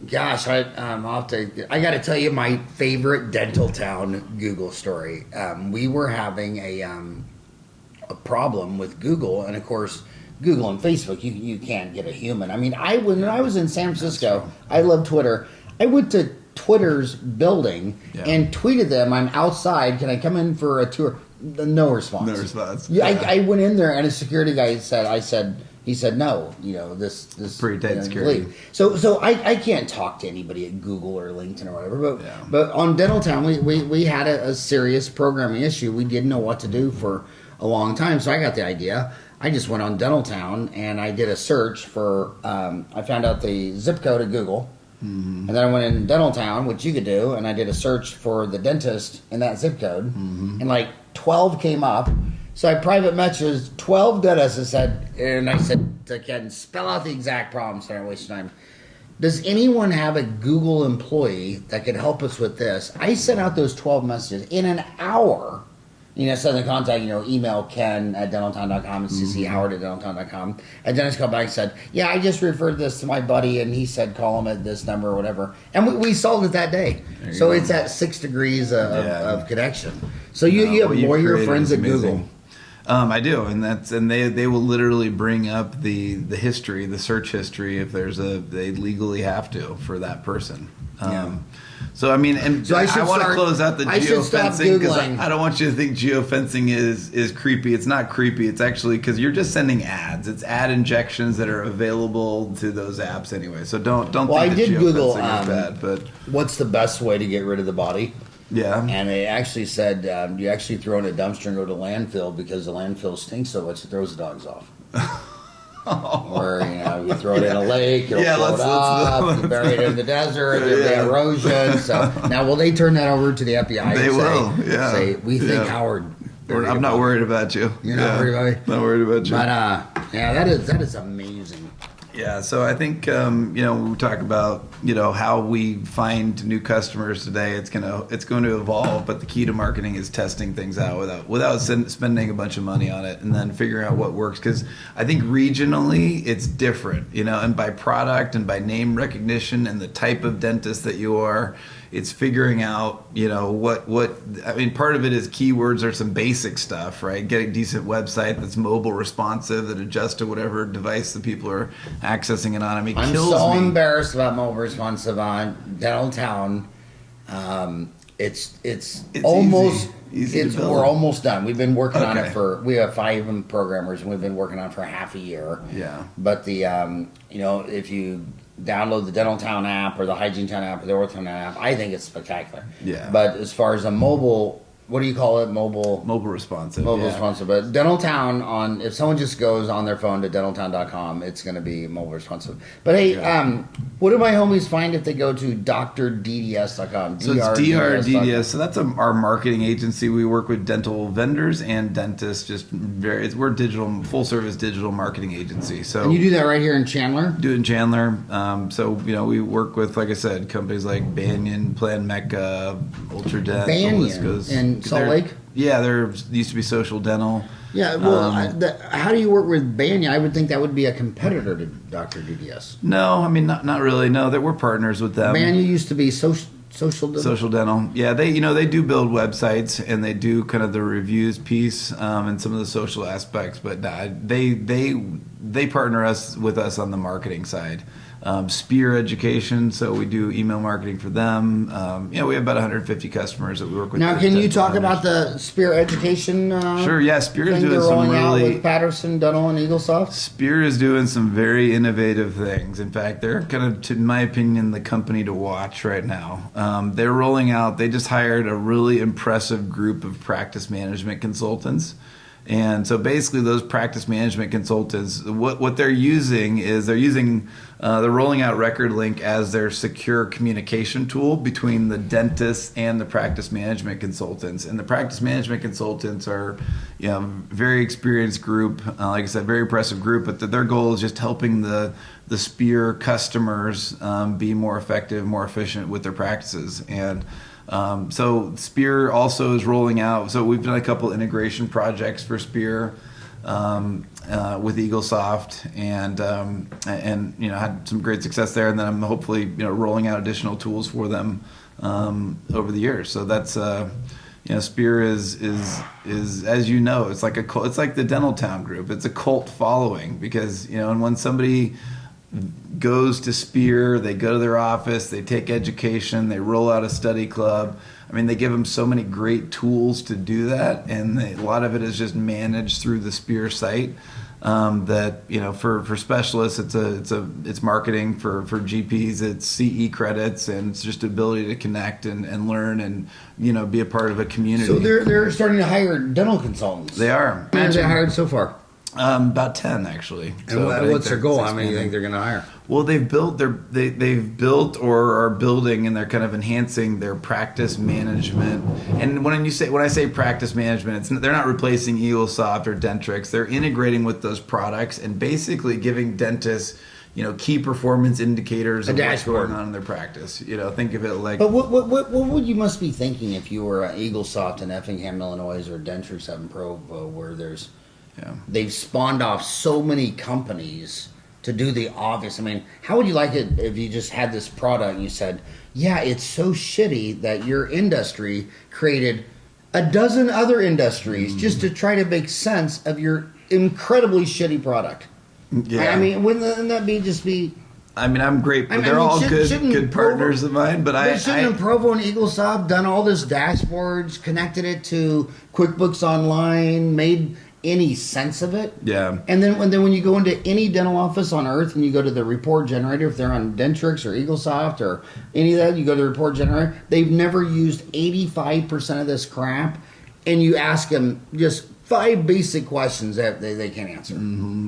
gosh, I got to tell you my favorite Dentaltown Google story. We were having a problem with Google, and of course, Google and Facebook, you can't get a human. I mean, when I was in San Francisco, I love Twitter. I went to Twitter's building and tweeted them, "I'm outside. Can I come in for a tour?" No response. No response. Yeah. I went in there, and a security guy said. He said, "No, this pretty tight security." So I can't talk to anybody at Google or LinkedIn or whatever. But on Dentaltown, we had a serious programming issue. We didn't know what to do for a long time. So I got the idea. I just went on Dentaltown and I did a search for. I found out the zip code at Google, and then I went in Dentaltown, which you could do, and I did a search for the dentist in that zip code, and like 12 came up. So I private messaged 12 dentists and I said to Ken, spell out the exact problem so I don't waste time. Does anyone have a Google employee that could help us with this? I sent out those 12 messages in an hour. Send the contact, email Ken at dentaltown.com and CC Howard at dentaltown.com. And Dennis called back and said, "Yeah, I just referred this to my buddy and he said call him at this number or whatever." And we solved it that day. So it's at 6 degrees of connection. So you have lawyer friends at Google. I do, and they will literally bring up the history, the search history, if they legally have to for that person. So I mean, and so I want to close out the geofencing because I don't want you to think geofencing is creepy. It's not creepy. It's actually because you're just sending ads. It's ad injections that are available to those apps anyway. So don't think I did Google is bad. But what's the best way to get rid of the body? Yeah. And they actually said you actually throw in a dumpster and go to landfill because the landfill stinks so much it throws the dogs off. Where, you throw it in a lake, it'll float up, you bury it in the desert, there'll be erosion. So now, will they turn that over to the FBI? They will, Say, we think Howard. I'm not worried about you. You're not worried about me? Not worried about you. But, that is amazing. Yeah, so I think we talk about how we find new customers today. It's going to evolve, but the key to marketing is testing things out without spending a bunch of money on it, and then figuring out what works. Because I think regionally it's different, and by product and by name recognition and the type of dentist that you are. It's figuring out, part of it is keywords or some basic stuff, right? Getting a decent website that's mobile responsive, that adjusts to whatever device the people are accessing it on. I mean, I'm so embarrassed about mobile responsive on Dentaltown. It's almost easy to build. We're almost done. We've been working on it we have 5 programmers, and we've been working on it for half a year. Yeah. But the if you download the Dentaltown app or the Hygiene Town app or the Orthotown app, I think it's spectacular. Yeah. But as far as a mobile, what do you call it? Mobile responsive. Responsive. But Dentaltown, if someone just goes on their phone to dentaltown.com, it's going to be mobile responsive. But hey, what do my homies find if they go to drdds.com? So it's DRDDS. So that's our marketing agency. We work with dental vendors and dentists. We're digital, full service digital marketing agency. So and you do that right here in Chandler? Do it in Chandler. We work with, like I said, companies like Banyan, Plan Mecca, Ultradent. Banyan in Salt Lake? Yeah, there used to be Social Dental. Yeah, well, how do you work with Banyan? I would think that would be a competitor to Dr. DDS. No, I mean, not really. No, that we're partners with them. Banyan used to be Social Dental. Social Dental. Yeah, they do build websites, and they do kind of the reviews piece and some of the social aspects. But they partner with us on the marketing side. Spear Education, so we do email marketing for them. We have about 150 customers that we work with. Now, can you talk about the Spear Education? Sure. Yeah, Spear is doing some really out with Patterson, Dental, and EagleSoft. Spear is doing some very innovative things. In fact, they're kind of, in my opinion, the company to watch right now. They're rolling out. They just hired a really impressive group of practice management consultants. And so basically those practice management consultants, what they're using is they're rolling out RecordLinc as their secure communication tool between the dentists and the practice management consultants. And the practice management consultants are, very experienced group, like I said, very impressive group, but their goal is just helping the Spear customers be more effective, more efficient with their practices. And so Spear also is rolling out. So we've done a couple integration projects for Spear with EagleSoft, and had some great success there. And then I'm hopefully rolling out additional tools for them over the years. So that's Spear is as you know, it's like it's like the Dentaltown group. It's a cult following because and when somebody goes to Spear, they go to their office, they take education, they roll out a study club. I mean, they give them so many great tools to do that, and a lot of it is just managed through the Spear site. That for specialists, it's marketing. For GPs, it's CE credits, and it's just ability to connect and learn and be a part of a community. So they're starting to hire dental consultants. They are. How many have they hired so far? About 10 actually. And what's their goal? How many do you think they're going to hire? Well, they've built or are building, and they're kind of enhancing their practice management. And when I say practice management, they're not replacing EagleSoft or Dentrix. They're integrating with those products and basically giving dentists key performance indicators of what's going on in their practice. Think of it like. But what would you must be thinking if you were EagleSoft in Effingham, Illinois, or Dentrix up in Provo, where there's. Yeah. They've spawned off so many companies to do the obvious. I mean, how would you like it if you just had this product and you said, yeah, it's so shitty that your industry created a dozen other industries just to try to make sense of your incredibly shitty product? Yeah. I mean, wouldn't that be... I mean, I'm great. They're all good partners of mine, but shouldn't Provo and EagleSoft done all this dashboards, connected it to QuickBooks Online, made any sense of it? Yeah. And then when you go into any dental office on earth and you go to the report generator, if they're on Dentrix or EagleSoft or any of that, you go to the report generator, they've never used 85% of this crap, and you ask them just 5 basic questions that they can't answer.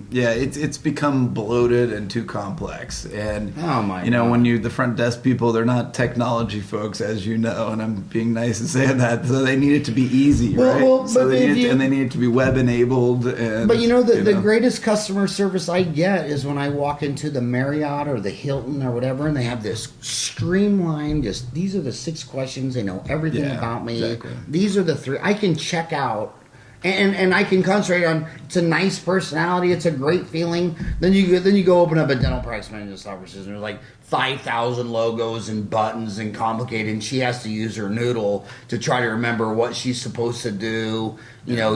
Yeah, it's become bloated and too complex. And Oh my you know, God. when the front desk people, they're not technology folks, as you know, and I'm being nice and saying that. So they need it to be easy, right? Well, So but they if need it, you- and they need it to be web enabled. And But you know, the greatest customer service I get is when I walk into the Marriott or the Hilton or whatever, and they have this streamlined, just these are the 6 questions. They know everything Yeah, about me. exactly. These are the 3. I can check out. And I can concentrate on, it's a nice personality, it's a great feeling. Then you go open up a dental price management software system. There's like 5,000 logos and buttons and complicated, and she has to use her noodle to try to remember what she's supposed to do. You know,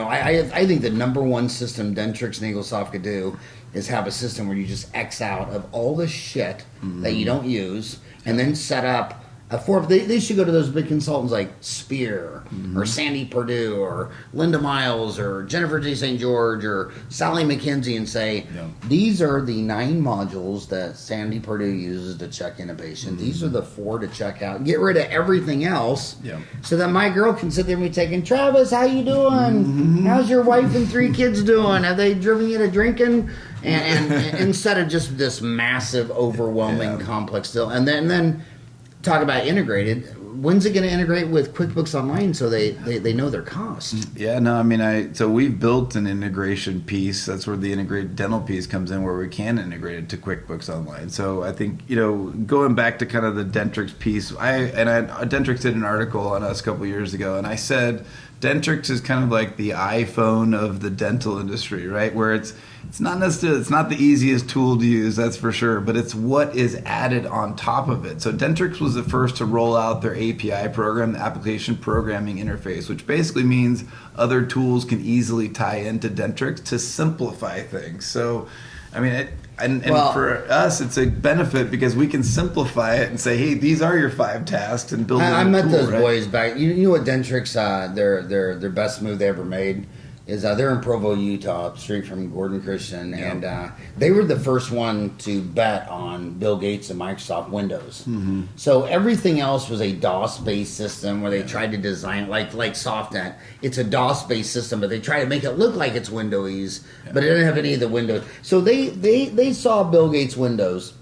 I think the number one system Dentrix and Eaglesoft could do is have a system where you just X out of all the shit that you don't use, and then set up they should go to those big consultants like Spear or Sandy Purdue or Linda Miles or Jennifer J. St. George or Sally McKenzie and say, these are the 9 modules that Sandy Purdue uses to check in a patient. These are the 4 to check out. Get rid of everything else so that my girl can sit there and be taking, Travis, how you doing? How's your wife and 3 kids doing? Have they driven you to drinking? And instead of just this massive, overwhelming, complex deal. And then talk about integrated. When's it going to integrate with QuickBooks Online so they know their cost? Yeah, no, I mean, so we've built an integration piece. That's where the integrated dental piece comes in, where we can integrate it to QuickBooks Online. So I think, you know, going back to kind of the Dentrix piece, Dentrix did an article on us a couple years ago, and I said Dentrix is kind of like the iPhone of the dental industry, right? Where it's not necessarily, it's not the easiest tool to use, that's for sure, but it's what is added on top of it. So Dentrix was the first to roll out their API program, the application programming interface, which basically means other tools can easily tie into Dentrix to simplify things. So, I mean, for us, it's a benefit because we can simplify it and say, hey, these are your 5 tasks, and build I a met tool, those right? boys back. You know what Dentrix, their best move they ever made is they're in Provo, Utah, straight from Gordon Christian, and they were the first one to bet on Bill Gates and Microsoft Windows. So everything else was a DOS-based system where they tried to design it like SoftNet. It's a DOS-based system, but they try to make it look like it's Windows, but it didn't have any of the Windows. So they saw Bill Gates Windows.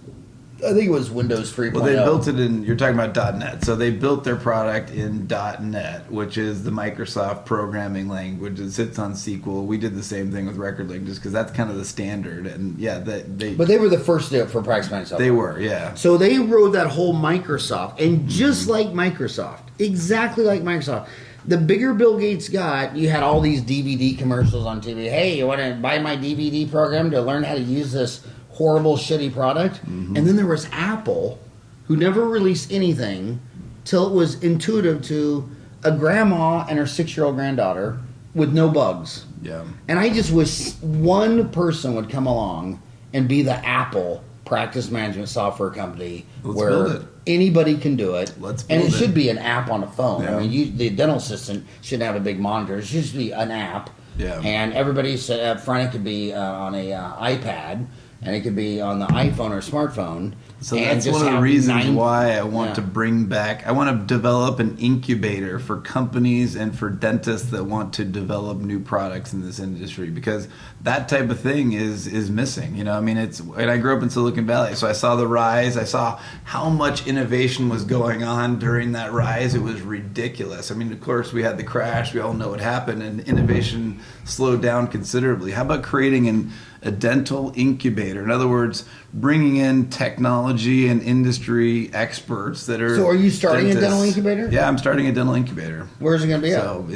I think it was Windows 3.0. Well, they built it in, you're talking about .NET. So they built their product in .NET, which is the Microsoft programming language. It sits on SQL. We did the same thing with RecordLinc just because that's kind of the standard. And yeah, but they were the first to do it for practice management software. They were, yeah. So they wrote that whole Microsoft, and just like Microsoft, exactly like Microsoft, the bigger Bill Gates got, you had all these DVD commercials on TV. Hey, you want to buy my DVD program to learn how to use this horrible, shitty product? And then there was Apple, who never released anything till it was intuitive to a grandma and her 6-year-old granddaughter with no bugs. Yeah. And I just wish one person would come along and be the Apple practice management software company Let's where build it. anybody can do it. Let's and build it it. should be an app on a phone. Yeah. I mean, the dental assistant shouldn't have a big monitor. It should just be an app. Yeah. And everybody's up front, it could be on a iPad, and it could be on the iPhone or smartphone. So and that's just one of the have reasons 9 why I want to bring back, I want to develop an incubator for companies and for dentists that want to develop new products in this industry, because that type of thing is missing. You know, I mean, and I grew up in Silicon Valley, so I saw the rise. I saw how much innovation was going on during that rise. It was ridiculous. I mean, of course, we had the crash. We all know what happened, and innovation slowed down considerably. How about creating a dental incubator? In other words, bringing in technology and industry experts that are. So are you starting dentists. a dental incubator? Yeah, I'm starting a dental incubator. Where's it going to be at? So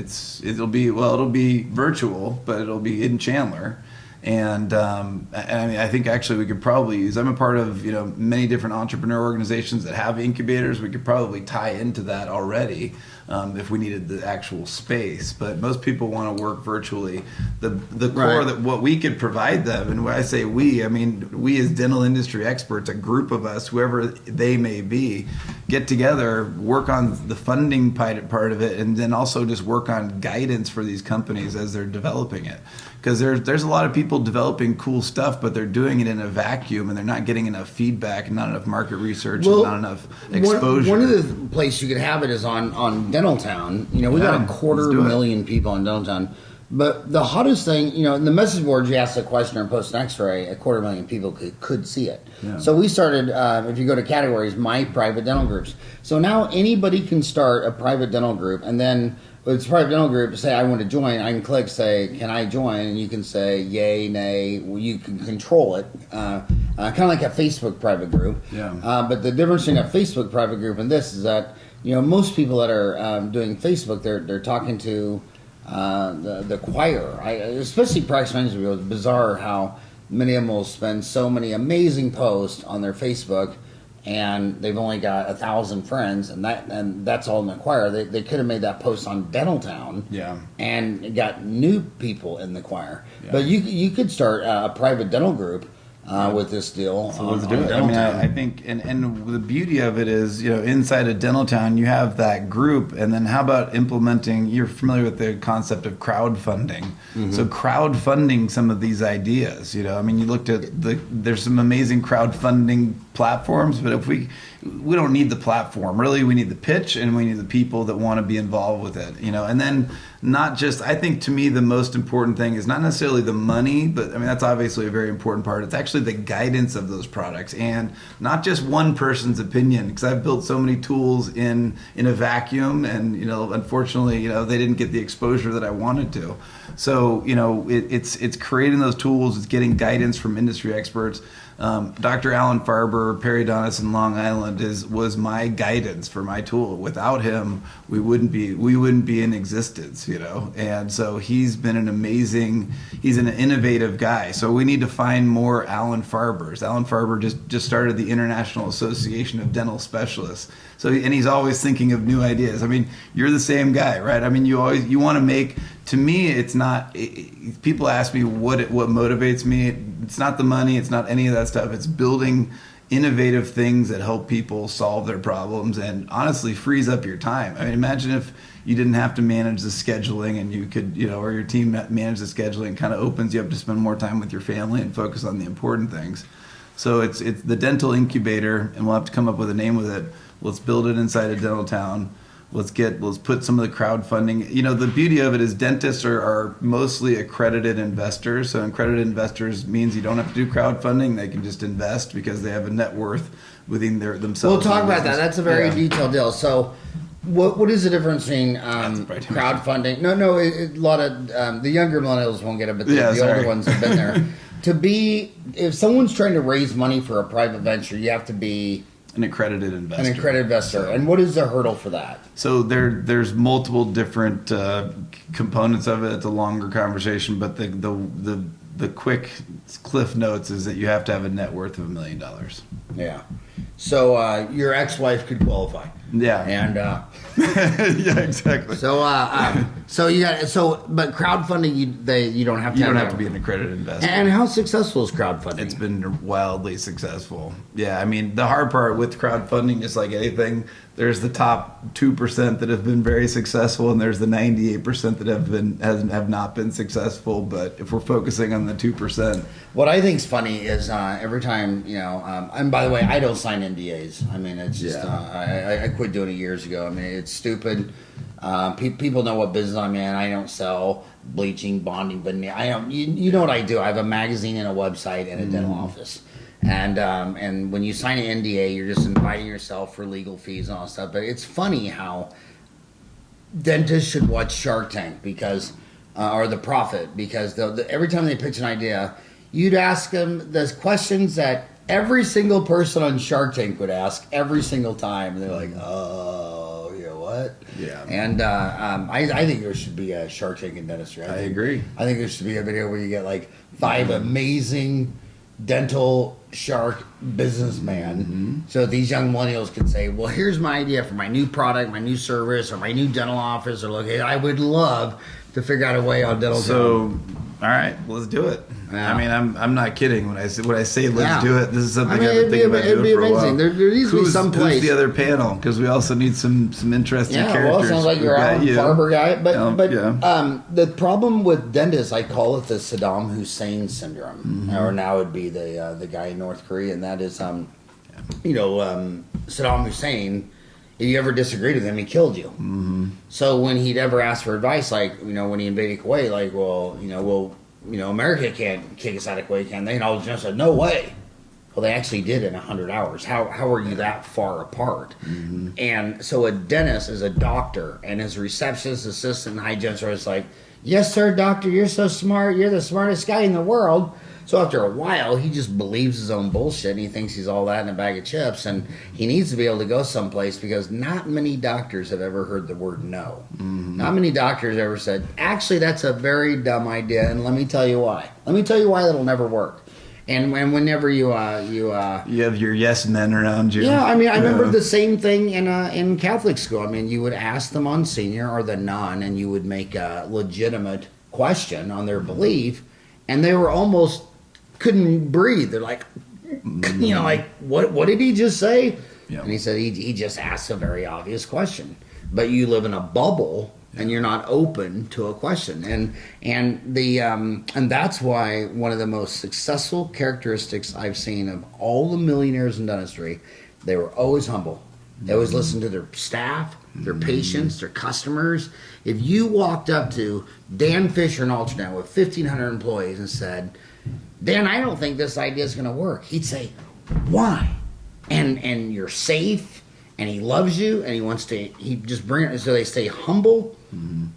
it'll be virtual, but it'll be in Chandler. And I mean, I think actually we could probably use. I'm a part of many different entrepreneur organizations that have incubators. We could probably tie into that already if we needed the actual space. But most people want to work virtually. The core that what we could provide them, and when I say we, I mean we as dental industry experts, a group of us, whoever they may be, get together, work on the funding part of it, and then also just work on guidance for these companies as they're developing it. because there's a lot of people developing cool stuff, but they're doing it in a vacuum and they're not getting enough feedback and not enough market research and not enough exposure. One of the places you could have it is on Dentaltown. We got 250,000 people on Dentaltown. But the hottest thing, in the message boards, you ask a question or post an X-ray, 250,000 people could see it. Yeah. So we started, if you go to categories, my private dental groups. So now anybody can start a private dental group, and then it's a private dental group to say, I want to join. I can click, say, can I join? And you can say, yay, nay. Well, you can control it, kind of like a Facebook private group. Yeah. But the difference between a Facebook private group and this is that, most people that are doing Facebook, they're talking to the choir, especially practice management. It was bizarre how many of them will spend so many amazing posts on their Facebook, and they've only got 1,000 friends, and that's all in the choir. They could have made that post on Dentaltown, and got new people in the choir. Yeah. But you could start a private dental group. With this deal. So let's do it. I think, and the beauty of it is, inside of Dentaltown, you have that group, and then how about implementing, you're familiar with the concept of crowdfunding. Mm-hmm. So crowdfunding some of these ideas, you looked at there's some amazing crowdfunding platforms, but if we don't need the platform, really, we need the pitch and we need the people that want to be involved with it, and then not just, I think to me the most important thing is not necessarily the money, but that's obviously a very important part. It's actually the guidance of those products, and not just one person's opinion, because I've built so many tools in a vacuum, and unfortunately they didn't get the exposure that I wanted to. So it's creating those tools, it's getting guidance from industry experts. Dr. Alan Farber, periodontist in Long Island, was my guidance for my tool. Without him, we wouldn't be in existence, And so he's been he's an innovative guy. So we need to find more Alan Farbers. Alan Farber just started the International Association of Dental Specialists. So, and he's always thinking of new ideas. You're the same guy, right? You want to make. To me, it's not. People ask me what motivates me. It's not the money. It's not any of that stuff. It's building innovative things that help people solve their problems and honestly frees up your time. Imagine if you didn't have to manage the scheduling and you could, or your team manage the scheduling. Kind of opens you up to spend more time with your family and focus on the important things. So it's the dental incubator, and we'll have to come up with a name with it. Let's build it inside of Dentaltown. Let's put some of the crowdfunding. The beauty of it is dentists are mostly accredited investors. So accredited investors means you don't have to do crowdfunding. They can just invest because they have a net worth within themselves. We'll talk about that. That's a very detailed deal. So what is the difference between crowdfunding? No, a lot of the younger millennials won't get it, but the older ones have been there. If someone's trying to raise money for a private venture, you have to be an accredited investor. And what is the hurdle for that? So there's multiple different components of it. It's a longer conversation, but the quick cliff notes is that you have to have a net worth of $1 million. Yeah. So your ex-wife could qualify. Yeah. And yeah, exactly. But crowdfunding you don't have to. You don't have to be an accredited investor. And how successful is crowdfunding? It's been wildly successful. Yeah, the hard part with crowdfunding, just like anything, there's the top 2% that have been very successful, and there's the 98% that have not been successful. But if we're focusing on the 2%, what I think is funny is every time and by the way, I don't sign NDAs. It's just I quit doing it years ago. It's stupid. People know what business I'm in. I don't sell bleaching, bonding, but I don't. You know what I do? I have a magazine and a website and a dental office. And when you sign an NDA, you're just inviting yourself for legal fees and all that stuff. But it's funny how dentists should watch Shark Tank because, or The Profit, because every time they pitch an idea, you'd ask them the questions that every single person on Shark Tank would ask every single time. And they're like, oh, what? Yeah. And I think there should be a Shark Tank in dentistry. I agree. I think there should be a video where you get like 5 amazing dental shark businessman. Mm-hmm. So these young millennials could say, well, here's my idea for my new product, my new service, or my new dental office, or look, I would love to figure out a way on dental. So All right, let's do it. Yeah. I mean, I'm not kidding when I say let's Yeah. do it. This is something I've been it'd thinking about be doing for a while. amazing. There needs to be some place. Who's the other panel? Because we also need some interesting characters. Well, it sounds like you're We've got a barber guy. But yeah. The problem with dentists, I call it the Saddam Hussein syndrome, or now it'd be the guy in North Korea, and that is, Saddam Hussein. If you ever disagreed with him, he killed you. Mm-hmm. So when he'd ever ask for advice, like, when he invaded Kuwait, like, America can't kick us out of Kuwait, can they? And all the generals said, no way. Well, they actually did in 100 hours. How are you that far apart? Mm-hmm. And so a dentist is a doctor, and his receptionist, assistant, and hygienist are just like, yes, sir, doctor, you're so smart. You're the smartest guy in the world. So after a while, he just believes his own bullshit, and he thinks he's all that in a bag of chips, and he needs to be able to go someplace because not many doctors have ever heard the word no. Mm-hmm. Not many doctors ever said, actually, that's a very dumb idea, and let me tell you why. Let me tell you why that'll never work. And whenever you have your yes men around you. Yeah, I remember the same thing in Catholic school. You would ask the Monsignor or the nun, and you would make a legitimate question on their belief, and they were almost couldn't breathe. They're like, like, what did he just say? Yeah. And he said he just asked a very obvious question. But you live in a bubble, and you're not open to a question. And that's why one of the most successful characteristics I've seen of all the millionaires in dentistry, they were always humble. They always listened to their staff, their patients, their customers. If you walked up to Dan Fisher in Alternate with 1,500 employees and said, Dan, I don't think this idea is going to work, he'd say, why? And you're safe, and he loves you, and he just bring it. So they stay humble,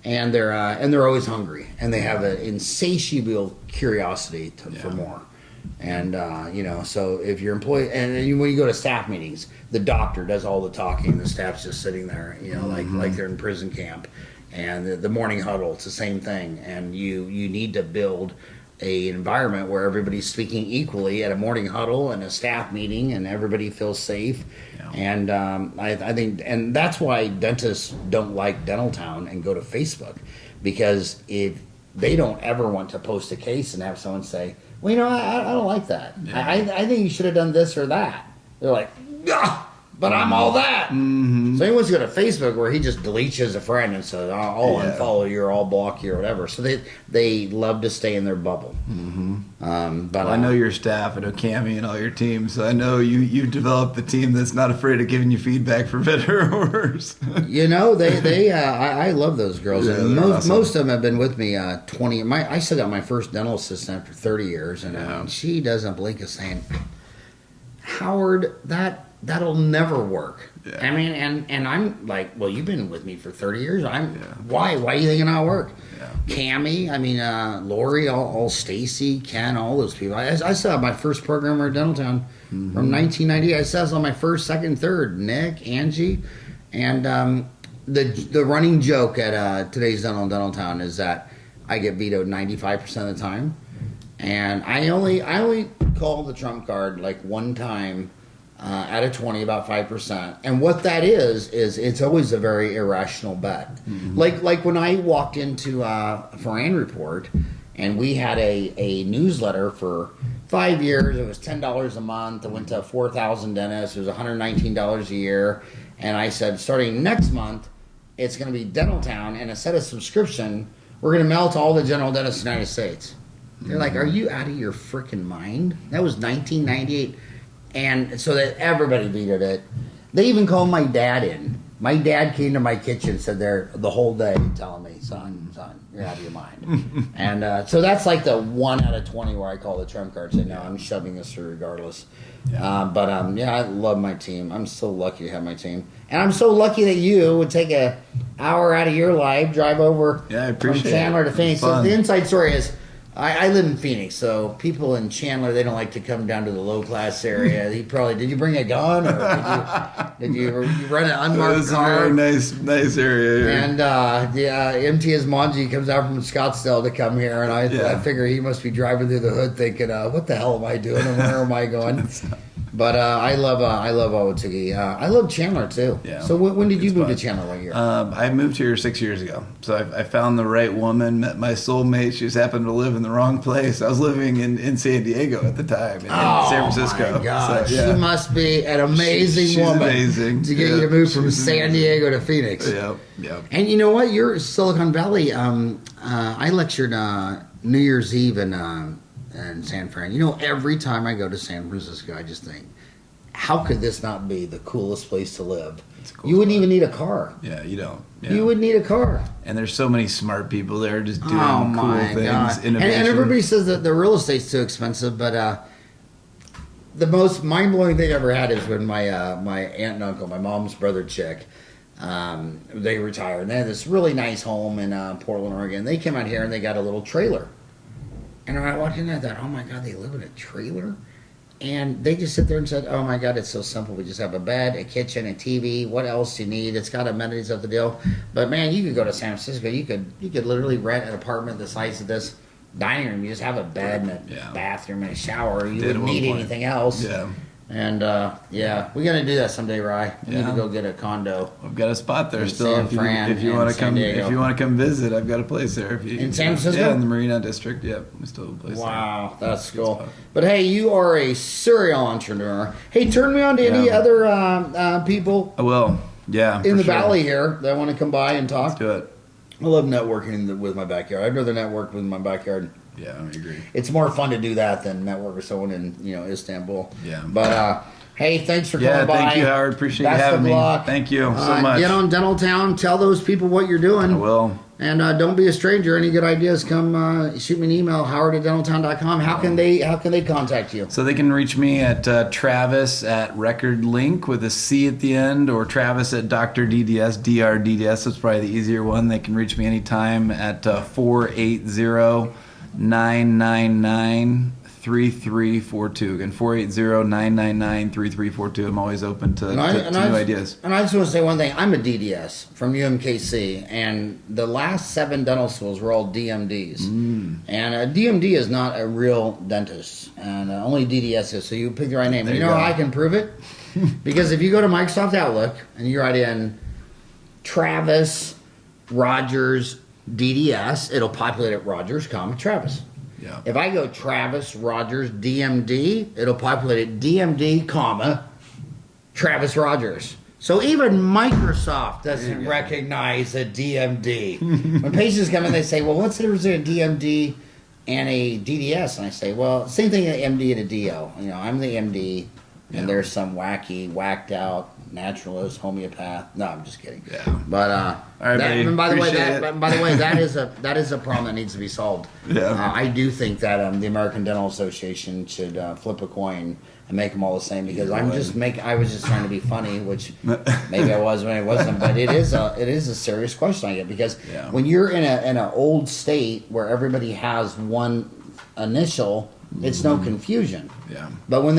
and they're always hungry, and they have an insatiable curiosity for more. And so if your employee, and when you go to staff meetings, the doctor does all the talking, and the staff's just sitting there, like they're in prison camp. And the morning huddle, it's the same thing. And you need to build an environment where everybody's speaking equally at a morning huddle and a staff meeting, and everybody feels safe. Yeah. And I think, and that's why dentists don't like Dentaltown and go to Facebook, because if they don't ever want to post a case and have someone say, well, I don't like that. Yeah. I think you should have done this or that. They're like, but I'm all that. Mm-hmm. So he wants to go to Facebook where he just deletes you as a friend and says, I'll unfollow you or I'll block you or whatever. So they love to stay in their bubble. Mm-hmm. But I know your staff. I know Cammie and all your teams. So I know you developed the team that's not afraid of giving you feedback for better or worse. I love those girls. Yeah, and awesome. Most of them have been with me 20. I still got my first dental assistant after 30 years, and she doesn't blink a saying, Howard, that'll never work. Yeah. And I'm like, well, you've been with me for 30 years. Why? Why are you thinking I'll work? Yeah. Cammie, Lori, all Stacy, Ken, all those people. I still have my first programmer at Dentaltown from 1990. I still on my first, second, third. Nick, Angie, and the running joke at today's Dentaltown is that I get vetoed 95% of the time, and I only call the trump card like one time. Out of 20, about 5%. And what that is it's always a very irrational bet. Mm-hmm. Like when I walked into Farran Report, and we had a newsletter for 5 years. It was $10 a month. I went to 4,000 dentists. It was $119 a year. And I said, starting next month, it's going to be Dentaltown, and instead of subscription, we're going to mail to all the general dentists in the United States. They're like, are you out of your freaking mind? That was 1998. And so that everybody vetoed it. They even called my dad in. My dad came to my kitchen and said there the whole day telling me, son, you're out of your mind. And so that's like the 1 out of 20 where I call the trump card and say, no, I'm shoving this through regardless. Yeah. I love my team. I'm so lucky to have my team. And I'm so lucky that you would take an hour out of your life, drive over from Chandler to Phoenix. So the inside story is, I live in Phoenix, so people in Chandler, they don't like to come down to the low-class area. Did you bring a gun, or did you run an unmarked car? It's a very nice area here. And MTS Manji comes out from Scottsdale to come here, and I figure he must be driving through the hood thinking, what the hell am I doing, and where am I going? But I love Owatuki. I love Chandler too. Yeah. So when did you move to fun. Chandler? What year? I moved here 6 years ago. So I found the right woman, met my soulmate. She just happened to live in the wrong place. I was living in San Diego at the time, in San Francisco. My God. So, yeah. She must be an amazing She's woman amazing. to get you to move from San Diego to Phoenix. Yep. And you know what? You're Silicon Valley. I lectured New Year's Eve in San Fran. You know, every time I go to San Francisco, I just think, how could this not be the coolest place to live? Cool you wouldn't even need a car. Yeah, you don't. Yeah. You wouldn't need a car. And there's so many smart people there just doing cool things, and innovation. everybody says that the real estate's too expensive, but the most mind-blowing thing I ever had is when my aunt and uncle, my mom's brother chick, they retired. And they had this really nice home in Portland, Oregon. They came out here and they got a little trailer. And when I walked in there, I thought, oh my God, they live in a trailer? And they just sit there and said, oh my God, it's so simple. We just have a bed, a kitchen, a TV. What else do you need? It's got amenities of the deal. But man, you could go to San Francisco. You could literally rent an apartment the size of this dining room. You just have a bed and a bathroom and a shower. You wouldn't need anything else. Yeah. And we're gonna do that someday, Rye. We need to go get a condo. I've got a spot there still. San Fran if you want to come, if you want to come visit, I've got a place there. In San Francisco? Yeah, in the Marina District. Yep, we still have a place. Wow, that's cool. But hey, you are a serial entrepreneur. Hey, turn me on to any other people. I will. Yeah. In the valley here that want to come by and talk. Let's do it. I love networking with my backyard. I'd rather network with my backyard. Yeah, I agree. It's more fun to do that than network with someone in Istanbul. Yeah. But hey, thanks for coming by. Yeah, thank you, Howard. Appreciate you having me. Thank you so much. Get on Dentaltown. Tell those people what you're doing. I will. And don't be a stranger. Any good ideas? Come shoot me an email, howard@dentaltown.com. How can they contact you? So they can reach me at Travis at RecordLinc with a C at the end, or Travis at Dr. DDS, DRDDS. That's probably the easier one. They can reach me anytime at 480-999-3342. Again, 480-999-3342. I'm always open to new ideas. And I just want to say one thing. I'm a DDS from UMKC, and the last 7 dental schools were all DMDs. And a DMD is not a real dentist, and only DDS is, so you pick the right name. You know how I can prove it? Because if you go to Microsoft Outlook and you write in Travis Rodgers DDS, it'll populate at Rodgers, Travis. Yeah. If I go Travis Rodgers DMD, it'll populate at DMD, Travis Rodgers. So even Microsoft doesn't recognize a DMD. When patients come in, they say, well, what's the difference between a DMD and a DDS? And I say, well, same thing, an MD and a DO. I'm the MD, and there's some whacked out naturalist, homeopath. No, I'm just kidding. Yeah. But all right, and by the way, that is a problem that needs to be solved. Yeah. I do think that the American Dental Association should flip a coin and make them all the same, because I was just trying to be funny, which maybe I was when I wasn't. But it is a serious question I get, because when you're in an old state where everybody has one initial, it's no confusion. Yeah. But when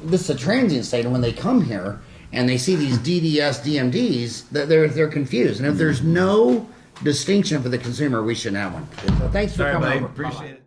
this is a transient state, and when they come here and they see these DDS, DMDs, they're confused. And if there's no distinction for the consumer, we shouldn't have one. So thanks for coming over. Appreciate it.